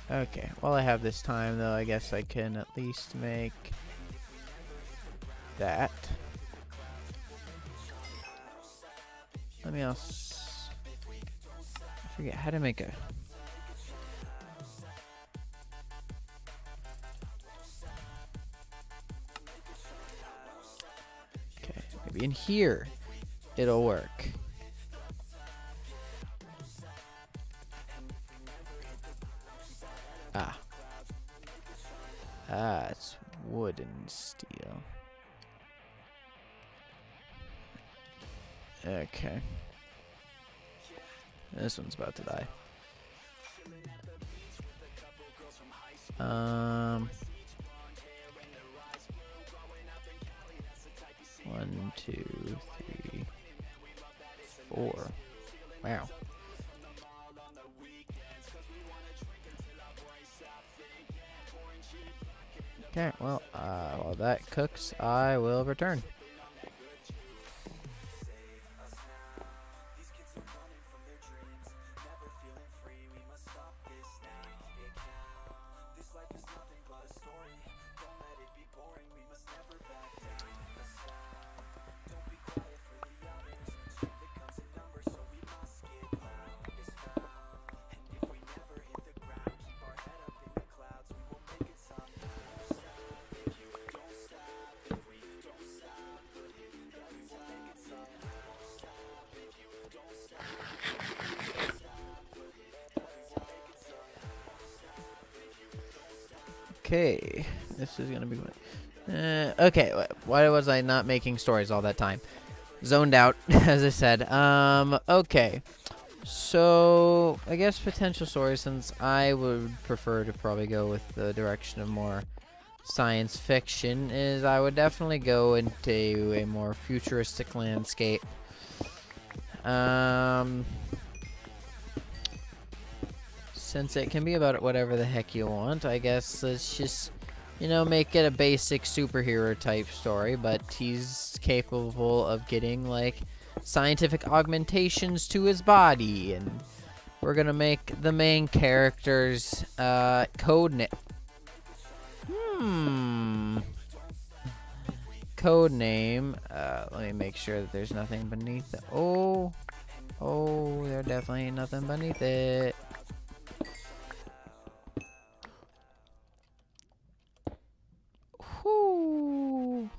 Okay, while I have this time, though, I guess I can at least make that. Let me else. I forget how to make a. Okay, maybe in here it'll work. It's wood and steel. Okay. This one's about to die. 1, 2, 3, 4. Wow. Okay, well, while that cooks, I will return. Okay, this is gonna be. Okay, why was I not making stories all that time? Zoned out, as I said. Okay. So, I guess potential stories, since I would prefer to probably go with the direction of more science fiction, is I would definitely go into a more futuristic landscape. Since it can be about whatever the heck you want, I guess let's just, you know, make it a basic superhero type story, but he's capable of getting, like, scientific augmentations to his body, and we're gonna make the main character's code name. Code name. Let me make sure that there's nothing beneath it. Oh, there definitely ain't nothing beneath it. Whoo.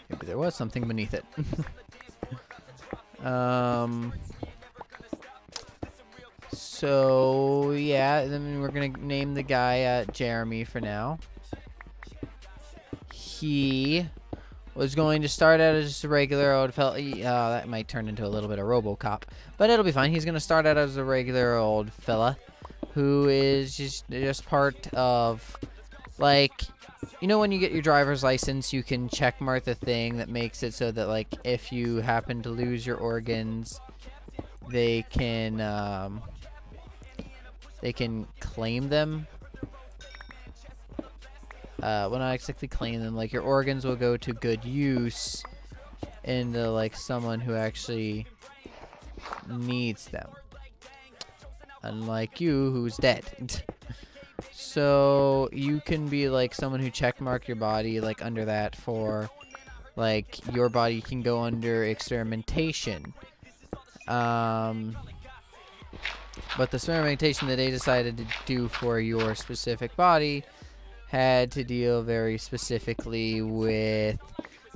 Maybe there was something beneath it. So yeah, then we're gonna name the guy Jeremy for now. He was going to start out as just a regular old fella. That might turn into a little bit of RoboCop, but it'll be fine. He's gonna start out as a regular old fella who is just part of, like, you know, when you get your driver's license, you can check mark the thing that makes it so that, like, if you happen to lose your organs, they can claim them. Well, not exactly claim them. Like, your organs will go to good use into, like, someone who actually needs them, unlike you, who's dead. So you can be like someone who checkmark your body, like, under that for, like, your body can go under experimentation. But the experimentation that they decided to do for your specific body had to deal very specifically with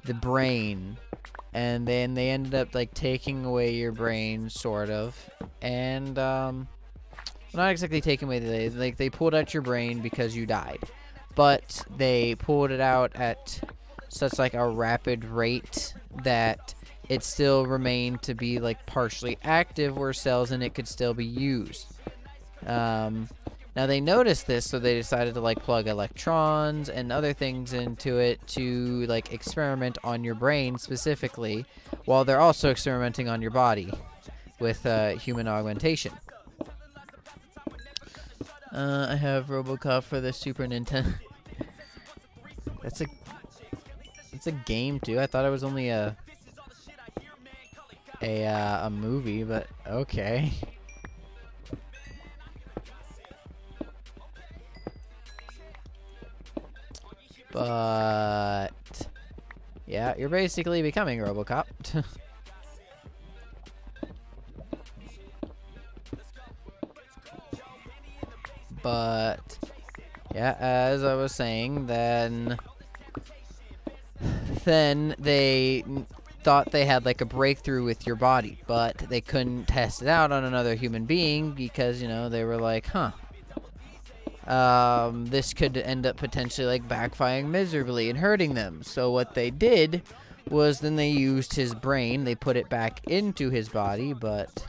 the brain. And then they ended up, like, taking away your brain, sort of. And, not exactly taking away they pulled out your brain because you died. But they pulled it out at such, like, a rapid rate that it still remained to be, like, partially active, where cells in it could still be used. Now they noticed this, so they decided to, like, plug electrons and other things into it to, like, experiment on your brain specifically, while they're also experimenting on your body with human augmentation. I have RoboCop for the Super Nintendo. That's a game too. I thought it was only a movie, but okay. But yeah, you're basically becoming RoboCop. But yeah, as I was saying, then they thought they had, like, a breakthrough with your body, but they couldn't test it out on another human being because, you know, they were like, this could end up potentially, like, backfiring miserably and hurting them. So what they did was then they used his brain, they put it back into his body, but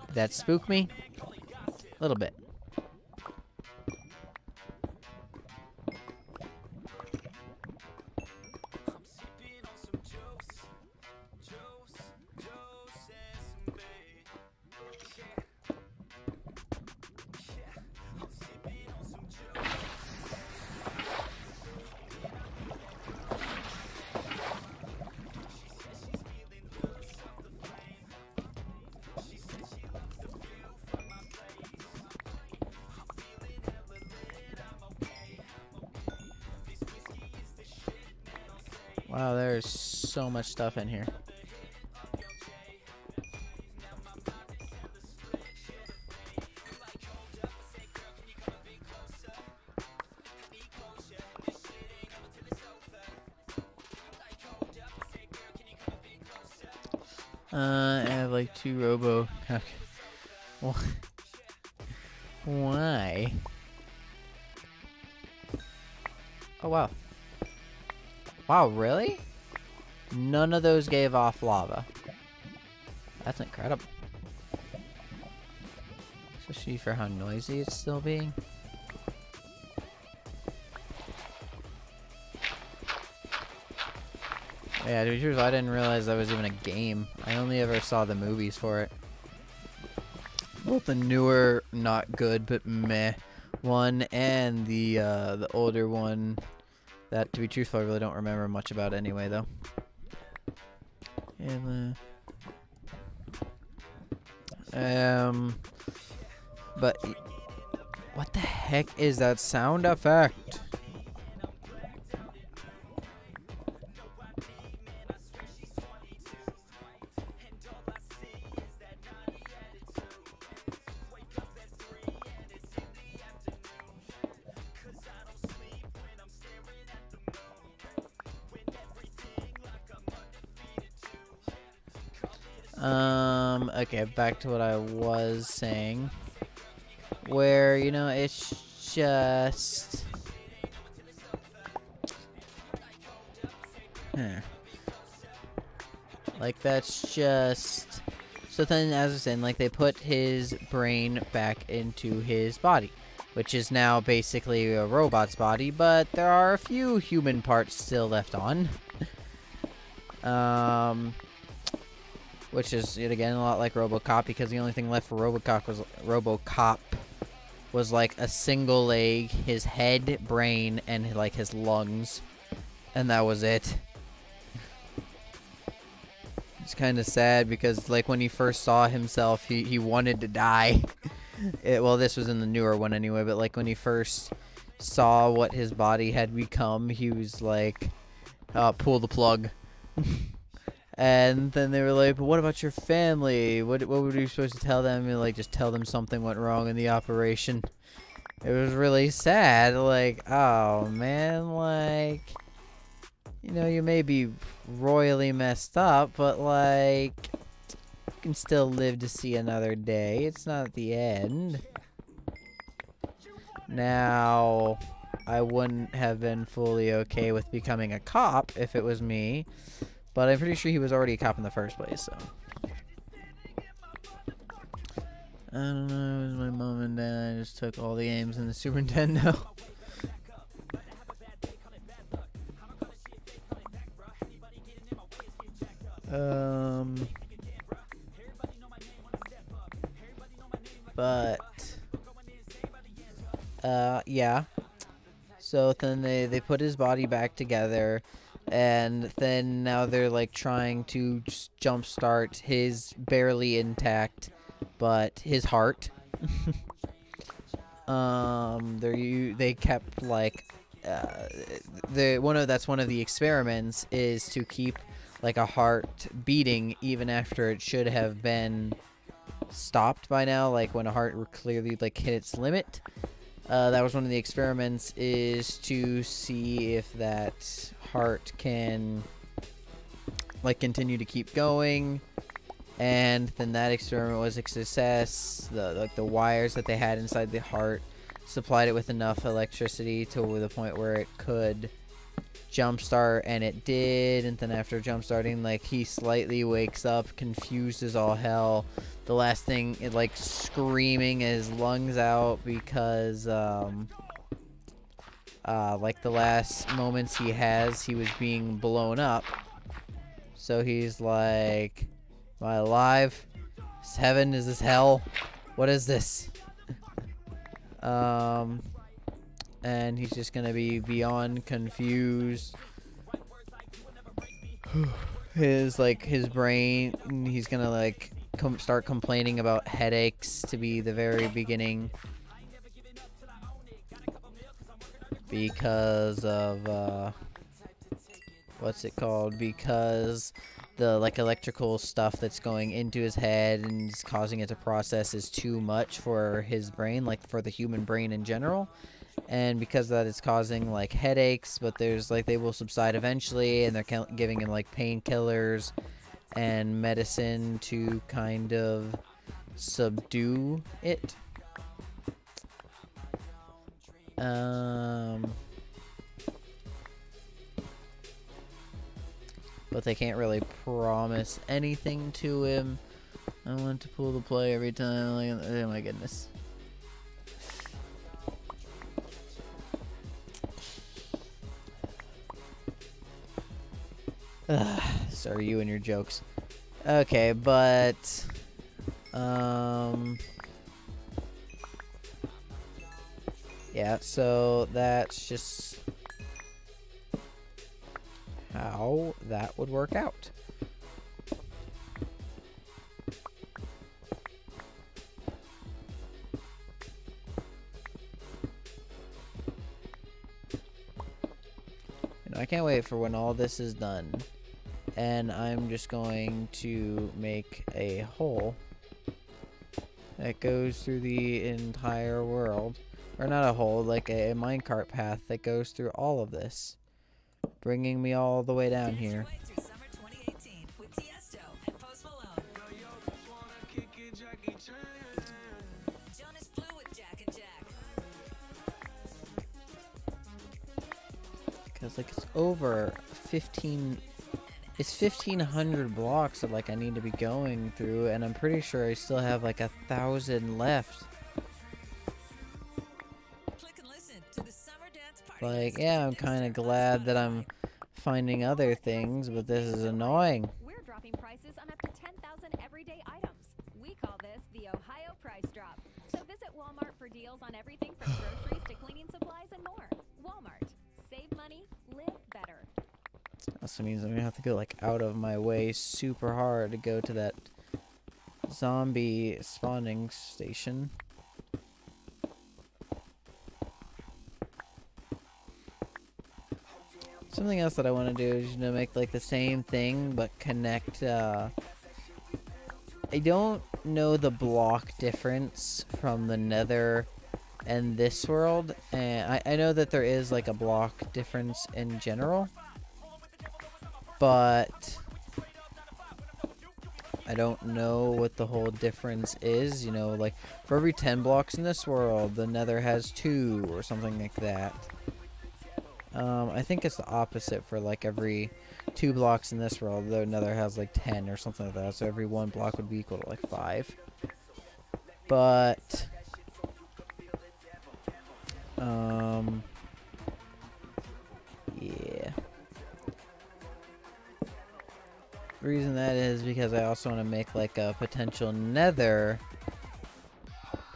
did that spook me? A little bit. Wow, there's so much stuff in here. I have like 2 robo. Why? Oh wow. Wow, really? None of those gave off lava. That's incredible. Especially for how noisy it's still being. Yeah, to be truthful, I didn't realize that was even a game. I only ever saw the movies for it. Both the newer, not good, but meh one, and the older one. That, to be truthful, I really don't remember much about anyway, though. But what the heck is that sound effect? Okay, back to what I was saying. Where, you know, it's just... Like, that's just... So then, as I was saying, like, they put his brain back into his body. Which is now basically a robot's body, but there are a few human parts still left on. Which is, yet again, a lot like RoboCop, because the only thing left for RoboCop was like a single leg, his head, brain, and like his lungs. And that was it. It's kind of sad because like when he first saw himself, he wanted to die. Well, this was in the newer one anyway, but like when he first saw what his body had become, he was like, pull the plug. And then they were like, but what about your family? What were you supposed to tell them? And like, just tell them something went wrong in the operation. It was really sad. Like, oh man, like, you know, you may be royally messed up, but like, you can still live to see another day. It's not the end. Now, I wouldn't have been fully okay with becoming a cop if it was me. But I'm pretty sure he was already a cop in the first place, so. I don't know, it was my mom and dad. I just took all the games in the Super Nintendo. Yeah. So then they put his body back together. And then now they're like trying to jumpstart his barely intact, but his heart. They kept like that's one of the experiments is to keep like a heart beating even after it should have been stopped by now, like when a heart clearly like hit its limit. That was one of the experiments, is to see if that heart can like continue to keep going, and then that experiment was a success. The wires that they had inside the heart supplied it with enough electricity to the point where it could jumpstart, and it did. And then after jumpstarting, like, he slightly wakes up confused as all hell. The last thing, it like screaming his lungs out because like the last moments he was being blown up. So he's like, am I alive? Is this heaven? Is this hell? What is this? And he's just gonna be beyond confused. His brain, he's gonna like start complaining about headaches to be the very beginning, because of what's it called? Because the like electrical stuff that's going into his head and is causing it to process is too much for his brain, like for the human brain in general. And because of that, it's causing like headaches, but there's like they will subside eventually, and they're giving him like painkillers and medicine to kind of subdue it. But they can't really promise anything to him. I want to pull the play every time. Like, oh my goodness. Sorry, you and your jokes. Okay, but yeah, so that's just how that would work out. And I can't wait for when all this is done. And I'm just going to make a hole that goes through the entire world. Or not a hole, like a minecart path that goes through all of this. Bringing me all the way down here. Because like it's over 15... It's 1,500 blocks that like I need to be going through, and I'm pretty sure I still have like 1,000 left. Like, yeah, I'm kind of glad that I'm finding other things, but this is annoying. We're dropping prices on up to 10,000 everyday items. We call this the Ohio Price Drop. So visit Walmart for deals on everything from groceries to cleaning supplies and more. Walmart. Save money, live better. Also means I'm gonna have to go like out of my way super hard to go to that zombie spawning station. Something else that I want to do is, you know, make like the same thing but connect. I don't know the block difference from the Nether and this world, and I know that there is like a block difference in general, but I don't know what the whole difference is. You know, like for every 10 blocks in this world, the Nether has 2 or something like that. I think it's the opposite for like every 2 blocks in this world, the Nether has like 10 or something like that. So every 1 block would be equal to like 5. But yeah. The reason that is because I also want to make like a potential Nether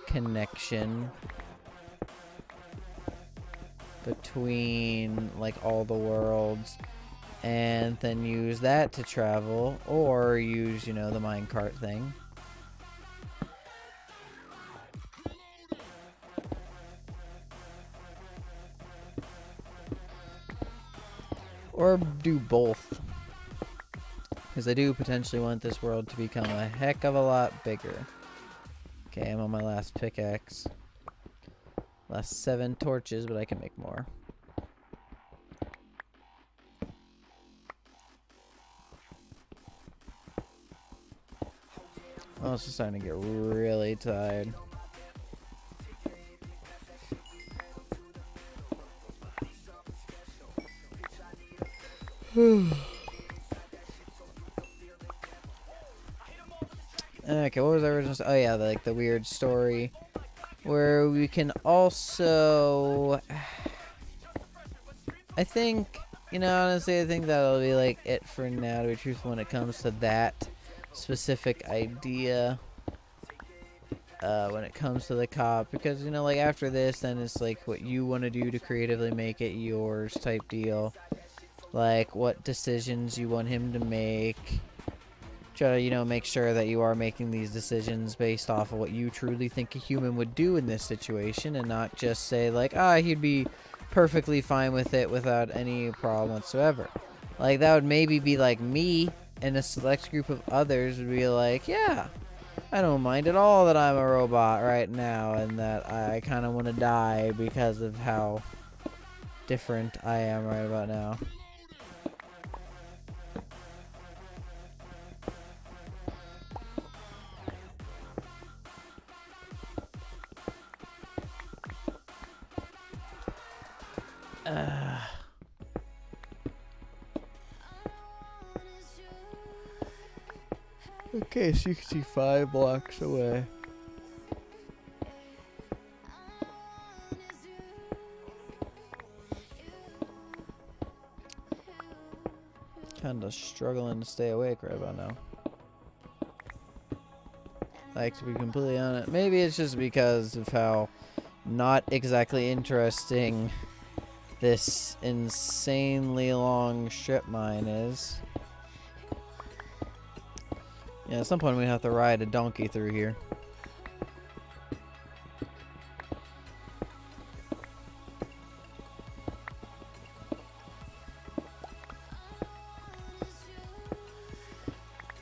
connection between like all the worlds, and then use that to travel, or use, you know, the minecart thing. Or do both. Because I do potentially want this world to become a heck of a lot bigger. Okay, I'm on my last pickaxe. Last 7 torches, but I can make more. I'm also starting to get really tired. Okay, what was the original? Oh yeah, like the weird story where we can also, I think, you know, honestly, I think that'll be like it for now, to be truthful, when it comes to that specific idea. When it comes to the cop, because, you know, like after this, then it's like what you want to do to creatively make it yours type deal. Like what decisions you want him to make. Try to, you know, make sure that you are making these decisions based off of what you truly think a human would do in this situation, and not just say like, ah, he'd be perfectly fine with it without any problem whatsoever. Like that would maybe be like me, and a select group of others would be like, yeah, I don't mind at all that I'm a robot right now, and that I kind of want to die because of how different I am right about now. Okay, 65 blocks away. Kinda struggling to stay awake right about now. Like, to be completely honest, maybe it's just because of how not exactly interesting this insanely long strip mine is. Yeah, at some point we have to ride a donkey through here.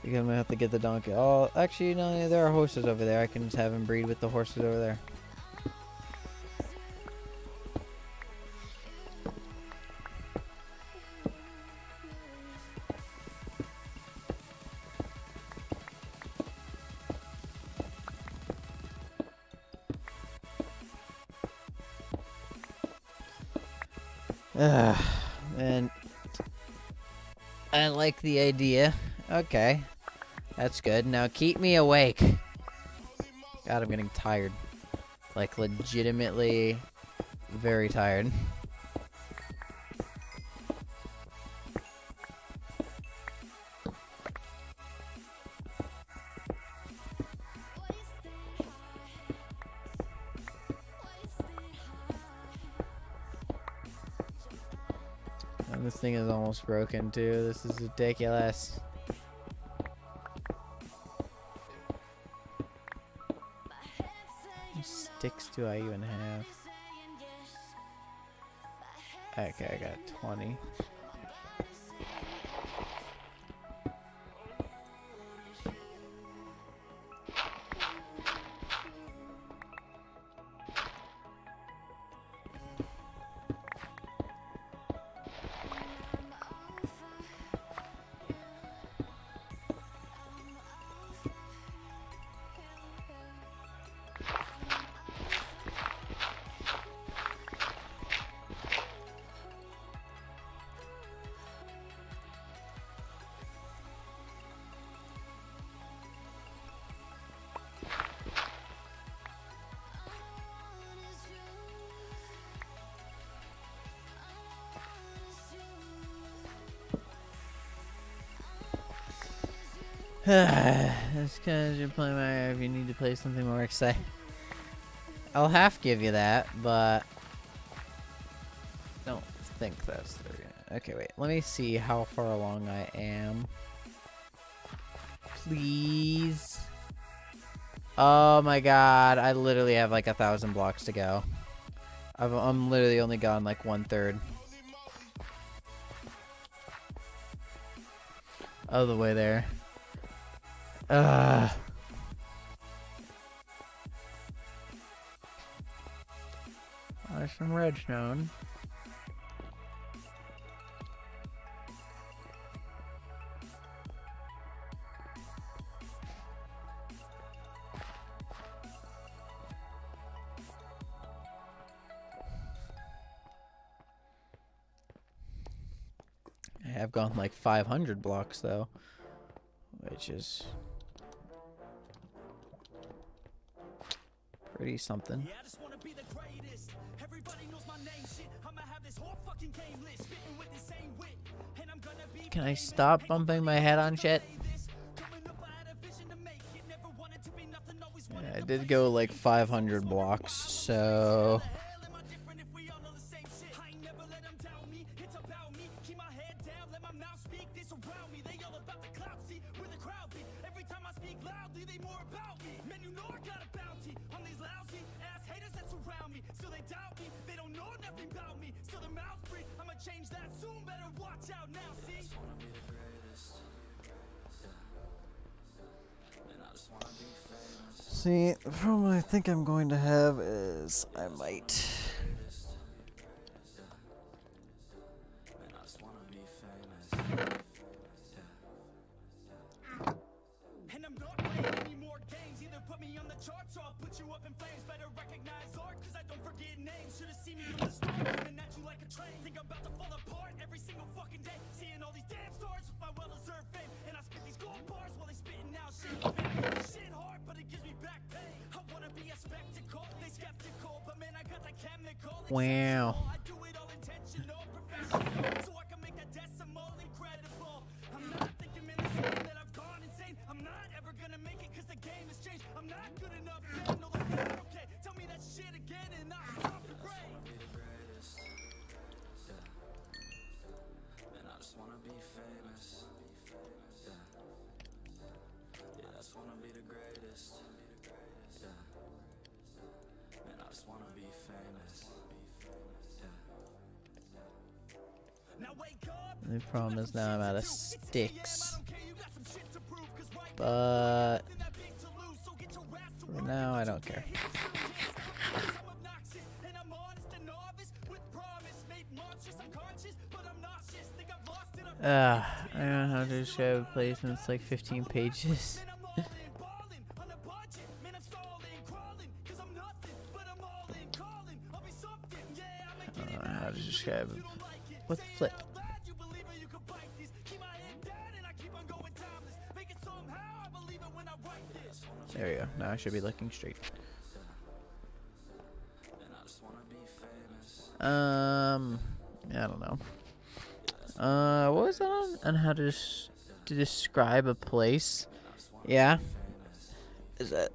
Because I'm gonna have to get the donkey. Oh, actually, no, there are horses over there. I can just have him breed with the horses over there. And I like the idea. Okay. That's good. Now keep me awake. God, I'm getting tired. Like, legitimately very tired. And this thing is almost broken too. This is ridiculous. Sticks do I even have? Okay, I got 20. That's because you're playing my. If you need to play something more exciting, I'll half give you that, but don't think that's the. Okay, wait. Let me see how far along I am. Please. Oh my god! I literally have like 1,000 blocks to go. I'm literally only gone like 1/3 of the way there. There's some redstone. I have gone like 500 blocks though, which is pretty something. Yeah, I just wanna be the greatest. Everybody knows my name. Shit, I'ma have this whole fucking game list, spitting with the same wit, and I'm gonna be. Can I stop bumping my head on shit? Yeah, I did go like 500 blocks, so. See, the problem I think I'm going to have is I might. And I'm not playing any more games. Either put me on the charts or I'll put you up in flames. Better recognize art, cause I don't forget names. Should've seen me on the start, coming at you like a train. Wow. The problem is now I'm out of sticks. But for now, I don't care. I don't know how to describe a place and it's like 15 pages. I don't know how to describe it. What the flip? There we go. Now I should be looking straight. I don't know. What was that on how to describe a place? Yeah.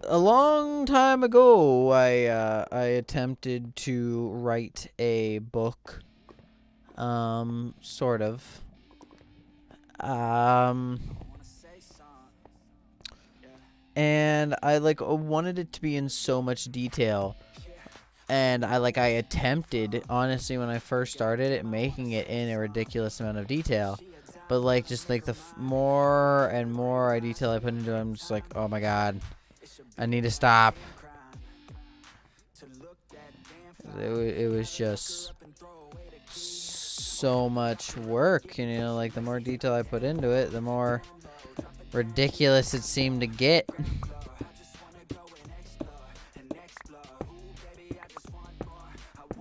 A long time ago, I attempted to write a book. Sort of. And I wanted it to be in so much detail. And I attempted, honestly, when I first started it, making it in a ridiculous amount of detail. But the more and more detail I put into it, I'm just like, oh my god, I need to stop. It was just so much work, and the more detail I put into it, the more ridiculous it seemed to get.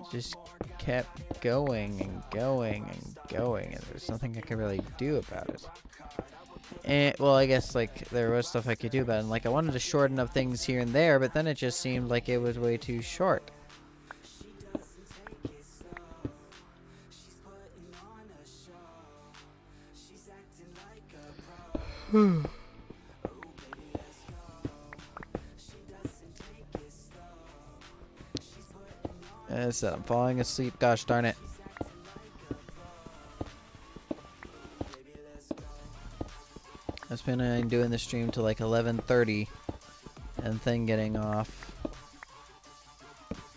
Just kept going and going and going, and there's nothing I could really do about it. And well, I guess there was stuff I could do about it, and I wanted to shorten up things here and there, but then it just seemed like it was way too short. As I said, I'm falling asleep. Gosh darn it. I was planning on doing the stream to 11:30 and then getting off.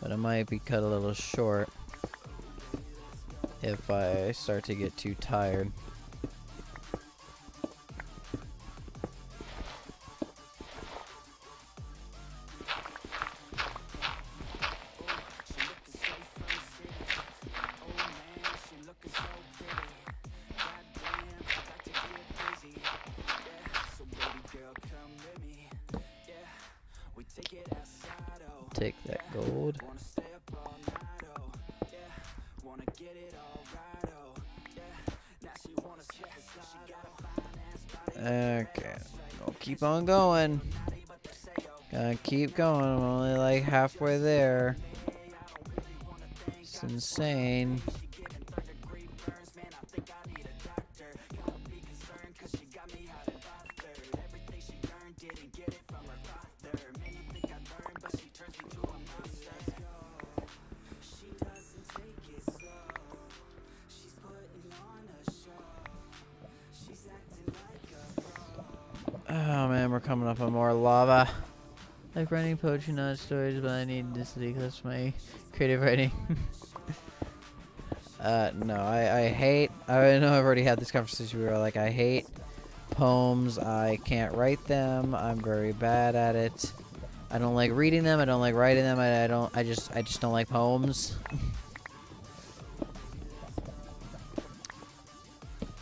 But it might be cut a little short if I start to get too tired. Take that gold. Okay, we'll keep on going. Gotta keep going. I'm only halfway there. It's insane. Oh man, we're coming up on more lava. Like writing poetry, not stories, but I need this to declass my creative writing. No, I hate, I know I've already had this conversation where I hate poems. I can't write them. I'm very bad at it. I don't like reading them. I don't like writing them. I just don't like poems.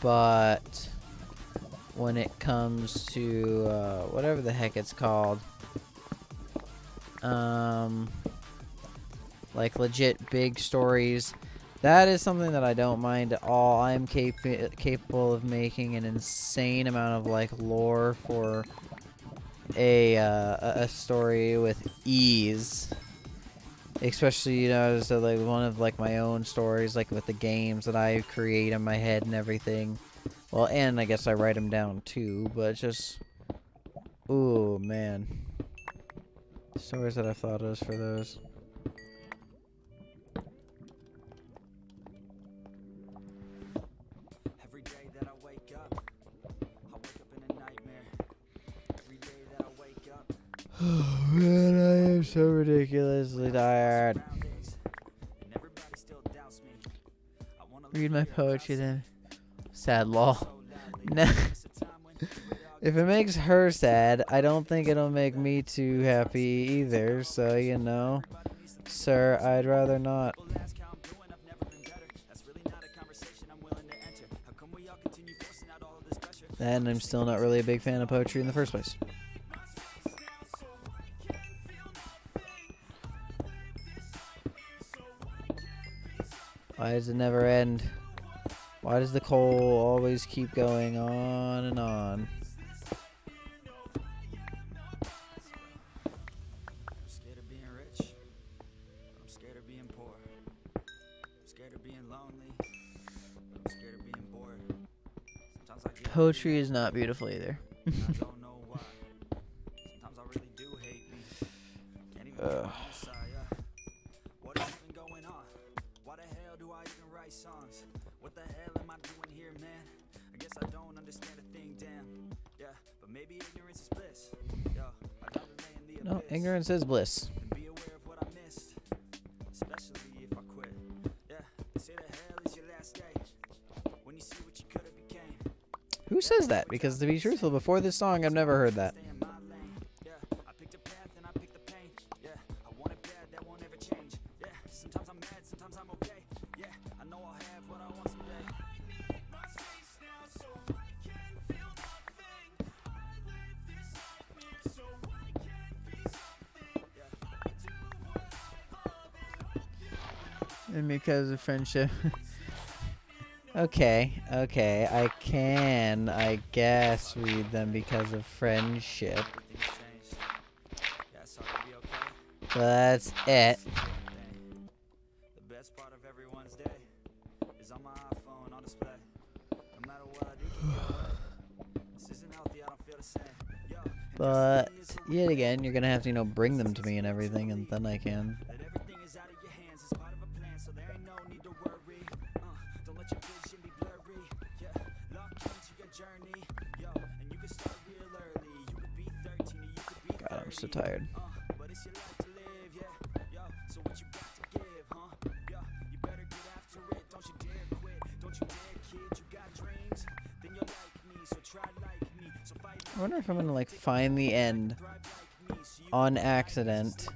But when it comes to whatever the heck it's called, legit big stories, that is something that I don't mind at all. I'm capable of making an insane amount of lore for a story with ease. Especially, you know, so like one of like my own stories, like with the games that I create in my head and everything. Well, and I guess I write them down too, but it's just, ooh man, stories that I've thought of for those. Every day that I wake up in a nightmare. Every day that I wake up. Oh man, I am so ridiculously tired. Read my poetry then. Sad lol. No. If it makes her sad, I don't think it'll make me too happy either. So, you know, sir, I'd rather not. And I'm still not really a big fan of poetry in the first place. Why does it never end? Why does the coal always keep going on and on? I'm scared of being rich. I'm scared of being poor. I'm scared of being lonely. I'm scared of being bored. Sometimes I get Poetry is not beautiful either. I don't know why. Sometimes I really do hate me. Can't even get Messiah. What is even going on? Why the hell do I even write songs? What the hell am I doing here, man? I guess I don't understand a thing, damn. Yeah, but maybe ignorance is bliss. Yo, I don't lay in the No, ignorance is bliss. and be aware of what I missed, especially if I quit. Yeah, they say the hell is your last day when you see what you could have became. Who says that? Because to be truthful, before this song, I've never heard that. Stay in my lane. Yeah, I picked a path and I picked the pain. Yeah, I want it bad, that won't ever change. Yeah, sometimes I'm mad, sometimes I'm okay. Yeah, I know I'll have what I want someday. And because of friendship. Okay, I can, I guess, read them because of friendship. But that's it. The best part of everyone's day is on my iPhone on display. No matter what I do, keep it away. This isn't healthy, I don't feel the same. Yo, But yet again, you're gonna have to, you know, bring them to me and everything, and then I can. that everything is out of your hands. It's part of a plan, so there ain't no need to worry. Don't let your vision be blurry. Yeah, lock into your journey. Yo, and you can start real early. You could be 13 or you could be 30. God, I'm so tired. But it's your life to live, yeah. Yo, so what you got to give, huh? Yo, you better get after it. Don't you dare quit. Don't you dare, kid. You got dreams. Then you're like me, so try like me. So fight I wonder if I'm gonna like find the end on accident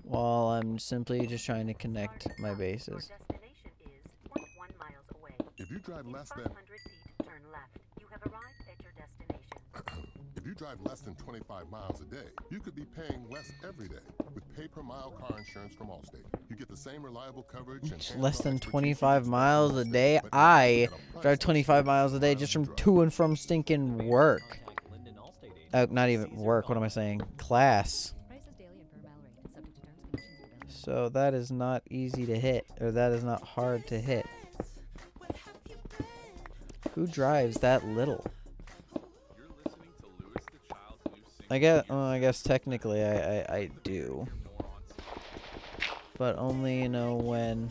while I'm simply just trying to connect my bases. If you drive less than turn left. You have arrived at your destination. if you drive less than 25 miles a day, you could be paying less every day. With pay per mile car insurance from Allstate, you get the same reliable coverage and Less than 25 miles a day? I drive 25 miles a day just from to and from stinking work. Not even work, what am I saying? Class. So that is not easy to hit, or that is not hard to hit. Who drives that little? I guess technically I do. But only, you know, when...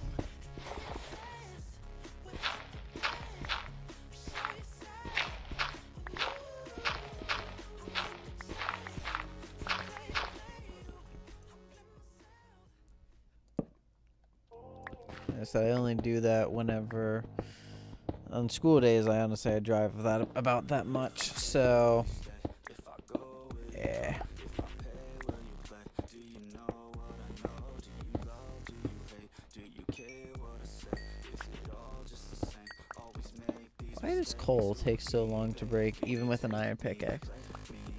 So I only do that whenever on school days. I honestly drive that about that much. So yeah. Why does coal take so long to break, even with an iron pickaxe?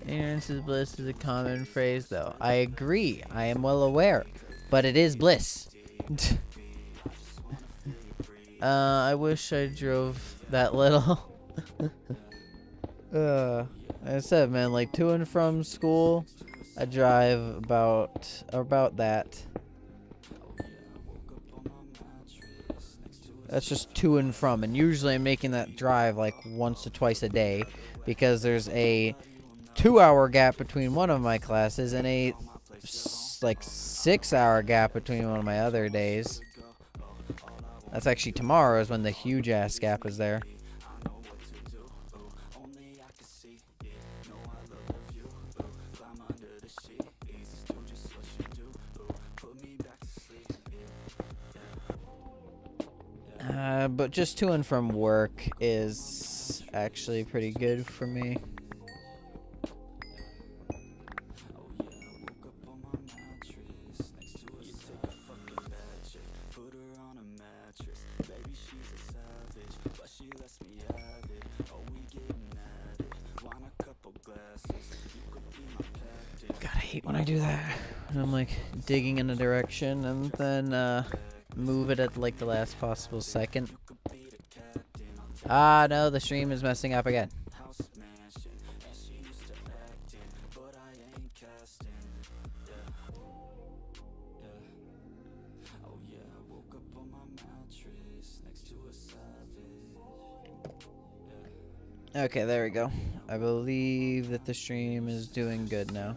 Ignorance is bliss is a common phrase, though. I agree. I am well aware, but it is bliss. I wish I drove that little. Like I said, man, like to and from school, a drive about that. That's just to and from, and usually I'm making that drive like once or twice a day because there's a 2-hour gap between one of my classes and a like 6-hour gap between one of my other days. That's actually tomorrow is when the huge ass gap is there. But just to and from work is actually pretty good for me. God, I hate when I do that. And I'm like digging in a direction and then move it at like the last possible second. Ah, no, the stream is messing up again. Okay, there we go. I believe that the stream is doing good now.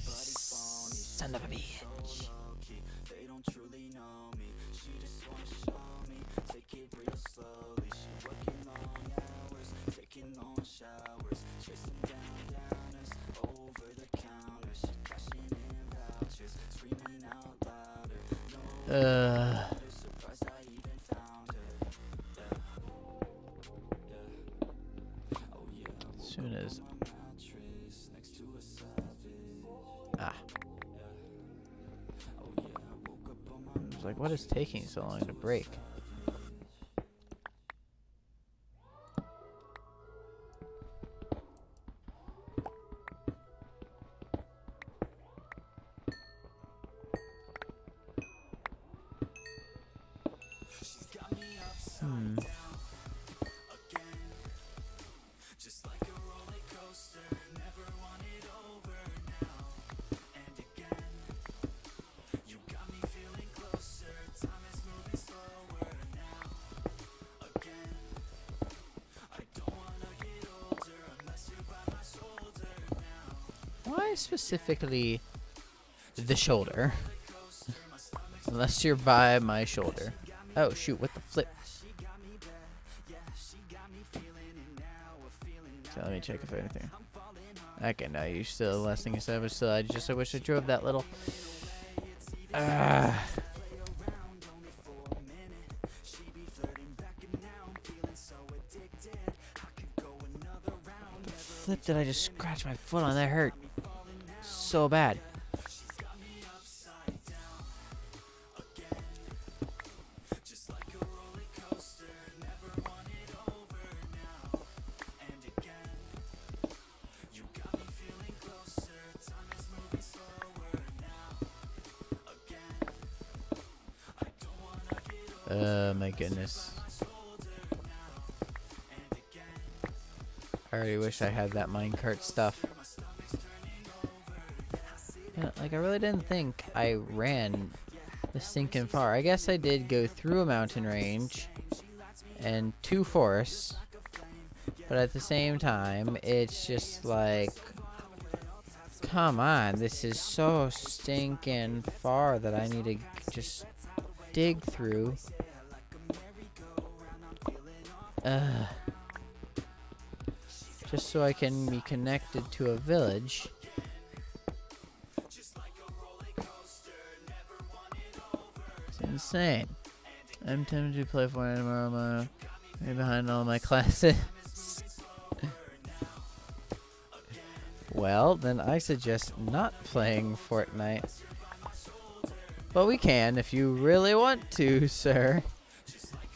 Son of a bitch. Soon as I was like, what is taking so long to break? Why specifically the shoulder? Unless you're by my shoulder. Oh shoot, what the flip? So let me check if anything. Okay, no, you still last thing you said was still I wish I drove that little flip did I just scratch my foot on? That hurt so bad. My goodness. I already wish I had that minecart stuff. Yeah, like I really didn't think I ran this stinking far. I guess I did go through a mountain range and 2 forests. But at the same time, it's just like, come on, this is so stinking far that I need to just dig through. Just so I can be connected to a village. It's insane. I'm tempted to play Fortnite tomorrow. I'm behind all my classes. Well, then I suggest not playing Fortnite. But we can if you really want to, sir.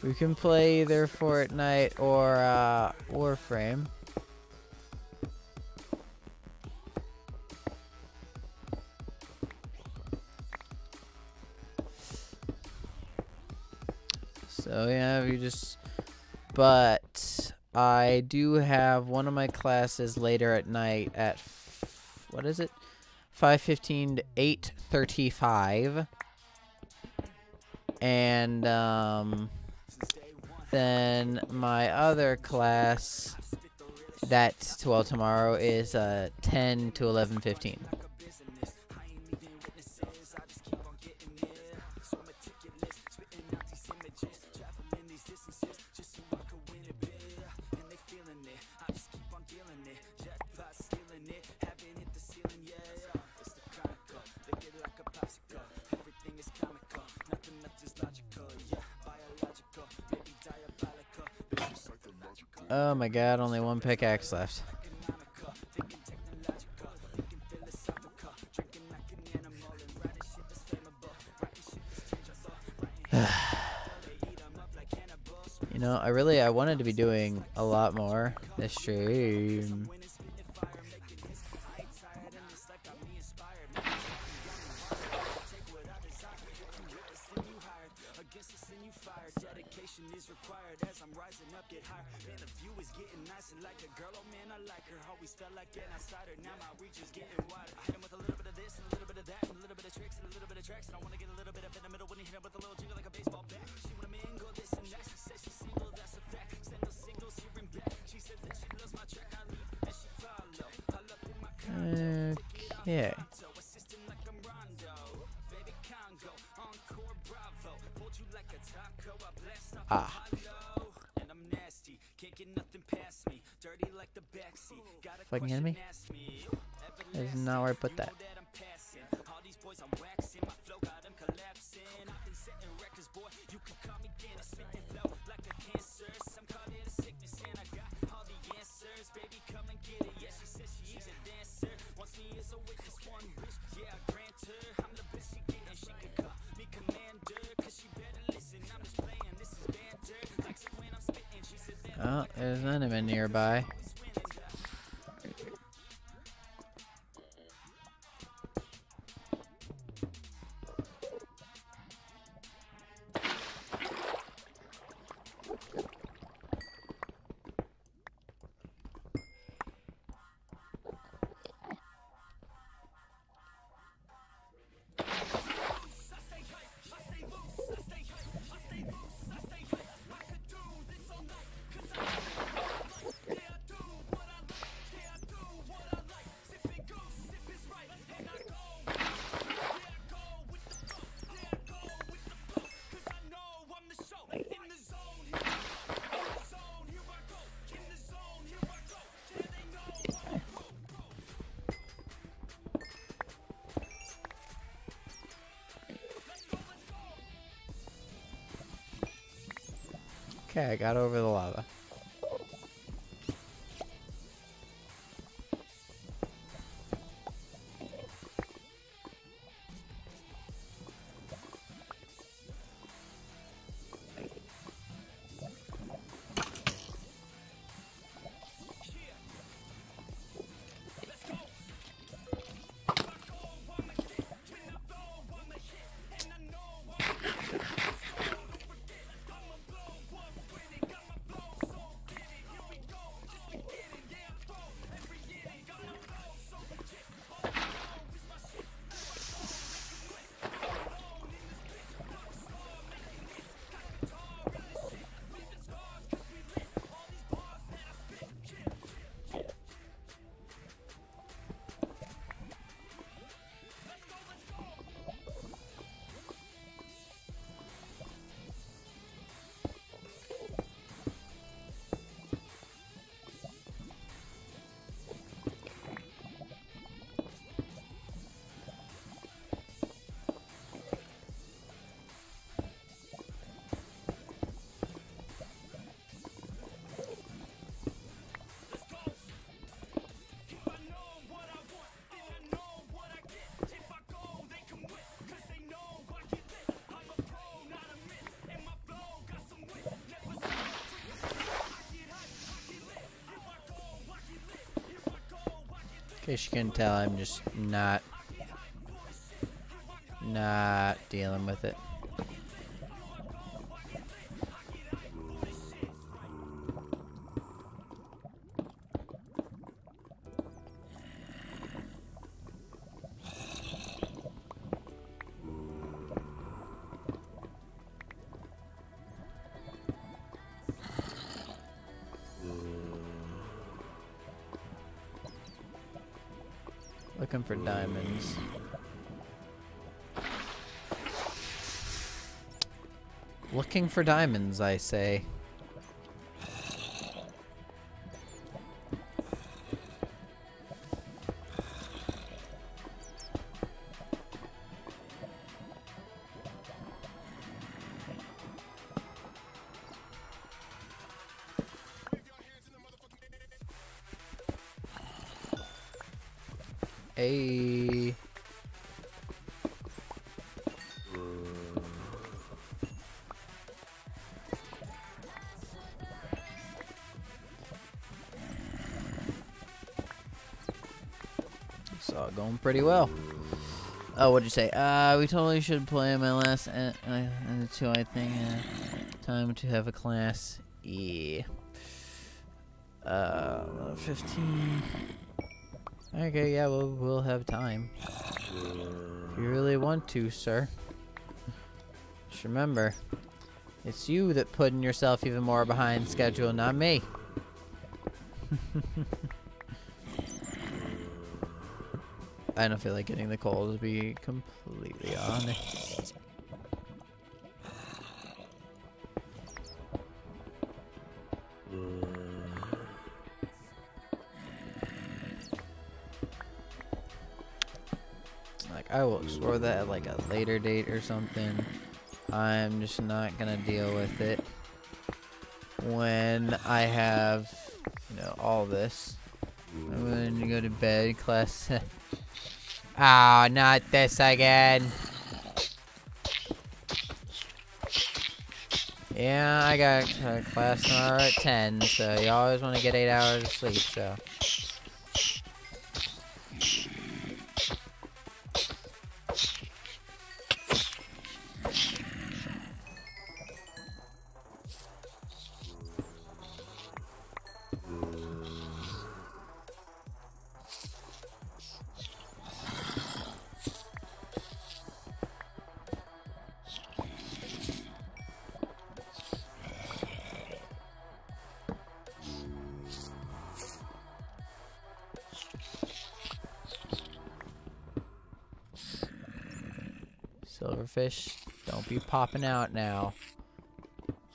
We can play either Fortnite or Warframe. So yeah, you just. But I do have one of my classes later at night at, what is it? 5:15 to 8:35. And then my other class that's, well, tomorrow is 10 to 11:15. Oh my god, only one pickaxe left. You know, I wanted to be doing a lot more this stream. Okay. Ah. Fucking enemy? That is not where I put that. Oh, there's an enemy nearby. Okay, I got over the lava. In case you can tell, I'm just not dealing with it. Looking for diamonds. Looking for diamonds, I say. Hey. It's all going pretty well. Oh, what'd you say? We totally should play my last and two, I think. Time to have a class. Yeah. 15. Okay, yeah, we'll have time. If you really want to, sir. Just remember, it's you that putting yourself even more behind schedule, not me. I don't feel like getting the coal, to be completely honest. Like, I will explore that at like a later date or something. I'm just not gonna deal with it when I have, you know, all this. I'm going to go to bed, class. Ah, oh, not this again. Yeah, I got class tomorrow at 10, so you always want to get 8 hours of sleep, so. Silverfish, don't be popping out now.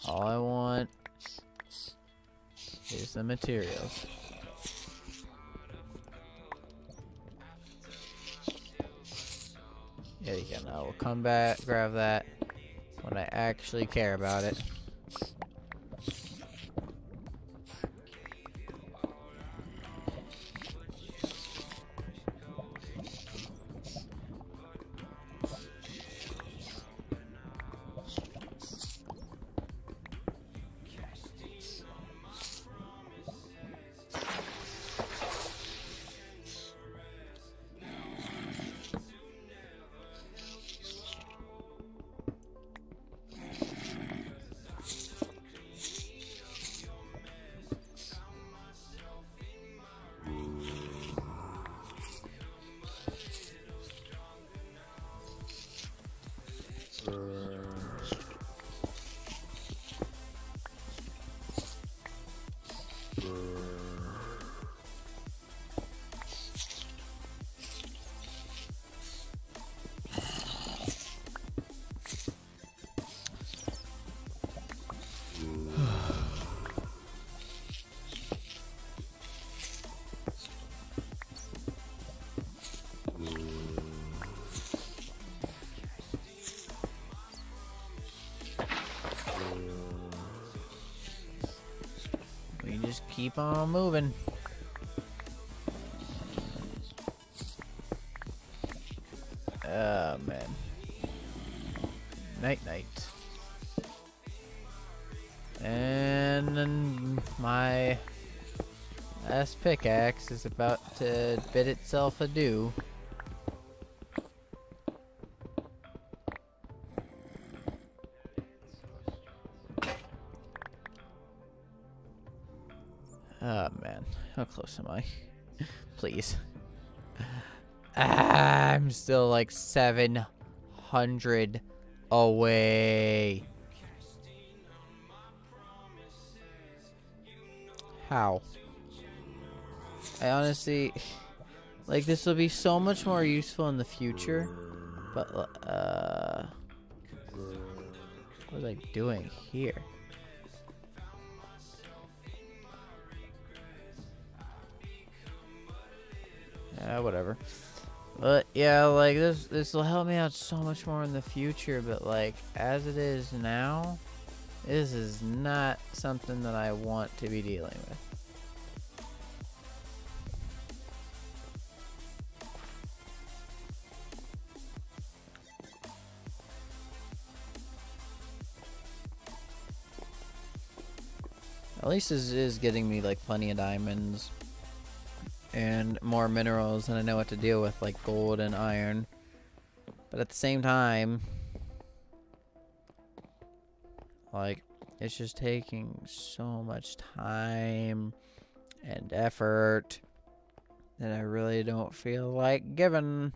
All I want is the materials. There you go. Now we'll come back, grab that when I actually care about it. We just keep on moving. Oh man. Night night. And then my last pickaxe is about to bid itself adieu. Oh man, how close am I? Please. I'm still like 700 away. How? I honestly, Like, this will be so much more useful in the future. But, what was I doing here? Yeah, whatever. But, yeah, like, this will help me out so much more in the future. But, like, as it is now, this is not something that I want to be dealing with. At least this is getting me like plenty of diamonds and more minerals, and I know what to deal with, like gold and iron. But at the same time, like, it's just taking so much time and effort that I really don't feel like giving.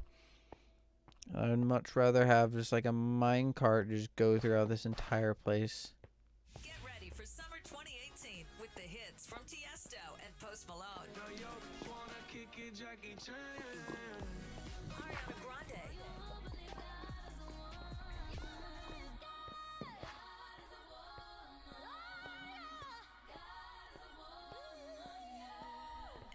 I'd much rather have just like a minecart just go throughout this entire place. Get ready for summer 2018 with the hits from Tiesto and Post Malone. Ariana Grande.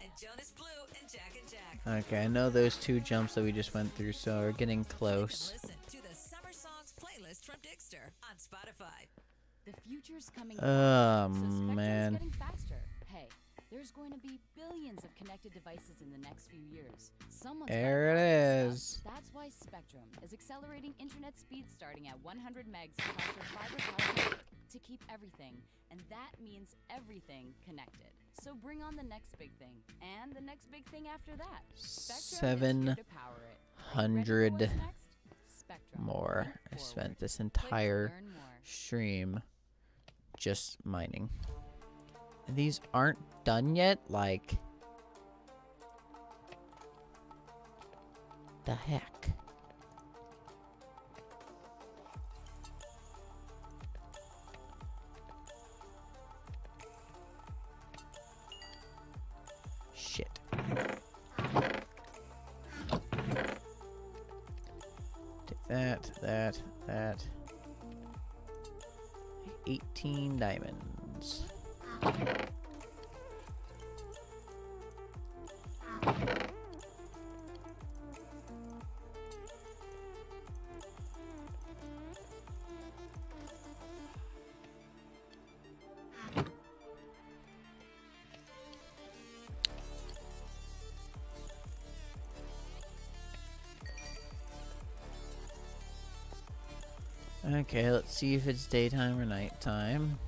And Jonas Blue and Jack and Jack. Okay, I know those two jumps that we just went through, so we're getting close. Listen to the Summer Songs playlist from Dixter on Spotify. The future's coming fast, so Spectrum's Man. getting faster. Hey, there's going to be billions of connected devices in the next few years. Someone's There gotta it build this is. stuff. That's why Spectrum is accelerating internet speed starting at 100 megs across their fiber power to keep everything, and that means everything connected. So bring on the next big thing, and the next big thing after that. Spectrum is here to power it. Are you ready for 700 what's next? Spectrum. more. Think I spent forward. this Click to entire learn more. stream just mining. And these aren't done yet? Like, the heck? Shit. Take that. 18 diamonds. Okay, let's see if it's daytime or nighttime.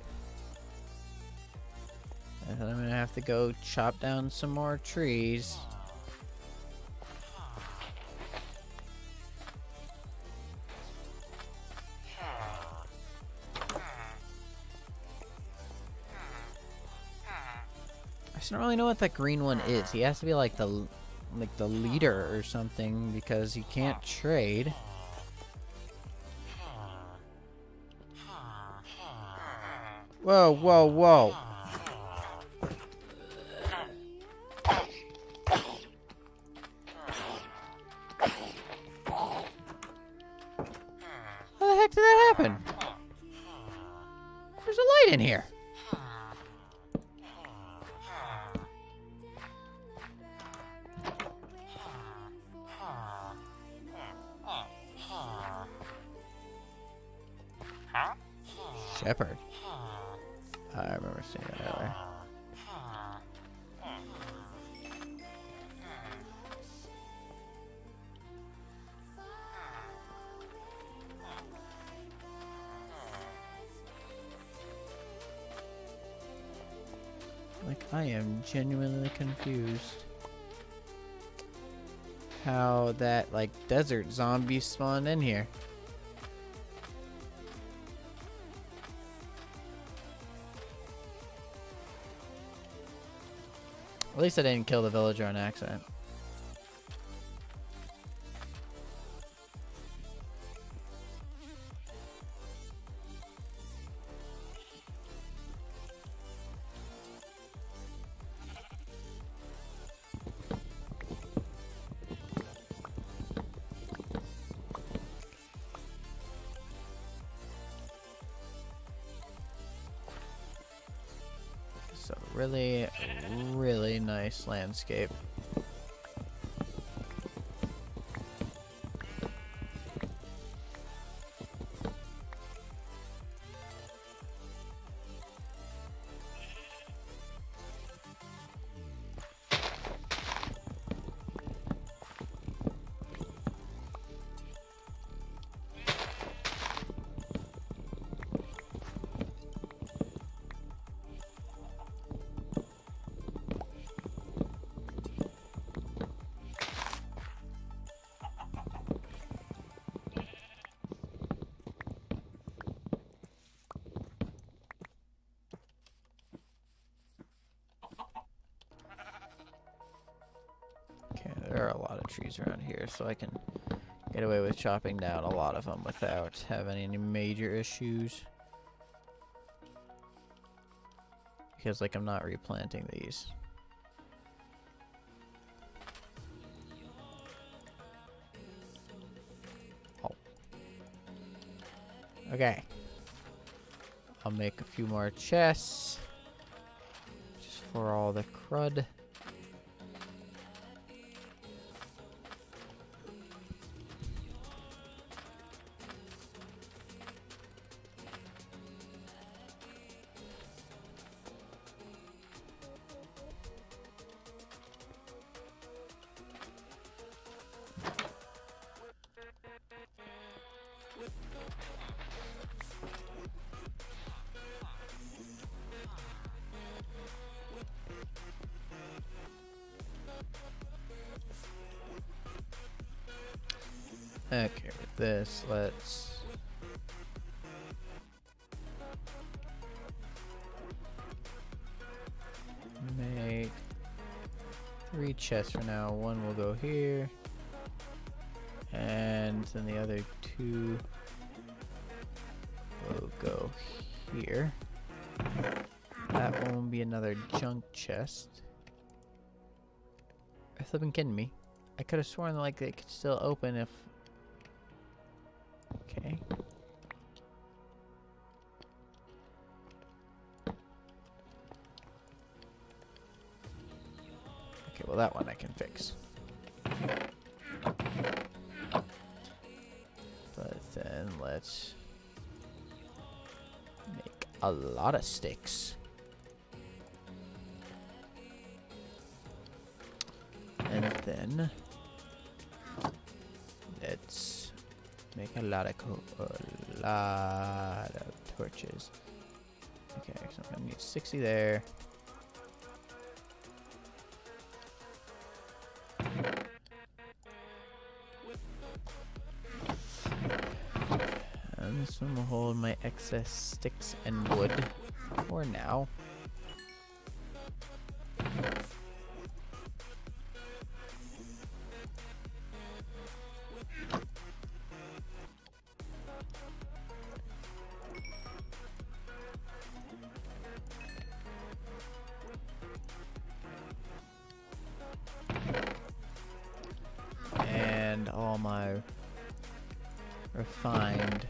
And then I'm gonna have to go chop down some more trees. I just don't really know what that green one is. He has to be like the leader or something because he can't trade. Whoa, whoa, whoa. How the heck did that happen? There's a light in here. Shepherd. I remember seeing that earlier. Like, I am genuinely confused how that, like, desert zombie spawned in here. At least I didn't kill the villager on accident. So really, really nice landscape. Okay, there are a lot of trees around here, so I can get away with chopping down a lot of them without having any major issues. Because, like, I'm not replanting these. Oh. Okay. I'll make a few more chests. Just for all the crud. Okay, with this, let's make 3 chests for now. One will go here, and then the other 2 will go here. That one will be another junk chest. Are you flipping kidding me? I could have sworn like it could still open if... Okay. Okay, well that one I can fix. But then let's make a lot of sticks. And then let's make a lot of torches. Okay, so I'm gonna need 60 there. And this one will hold my excess sticks and wood for now. And all my refined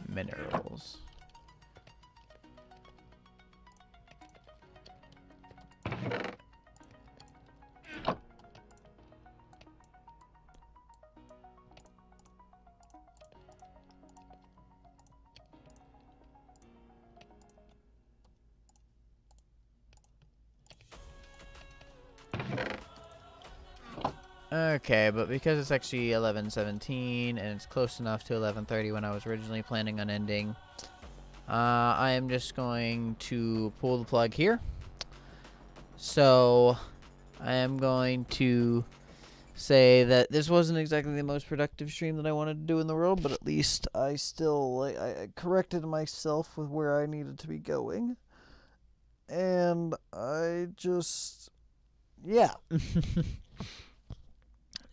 minerals. Okay, but because it's actually 11:17 and it's close enough to 11:30 when I was originally planning on ending, I am just going to pull the plug here. So I am going to say that this wasn't exactly the most productive stream that I wanted to do in the world, but at least I still I corrected myself with where I needed to be going. And I just, yeah.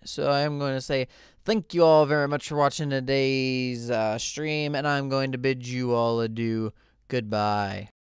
So I'm going to say thank you all very much for watching today's stream, and I'm going to bid you all adieu. Goodbye.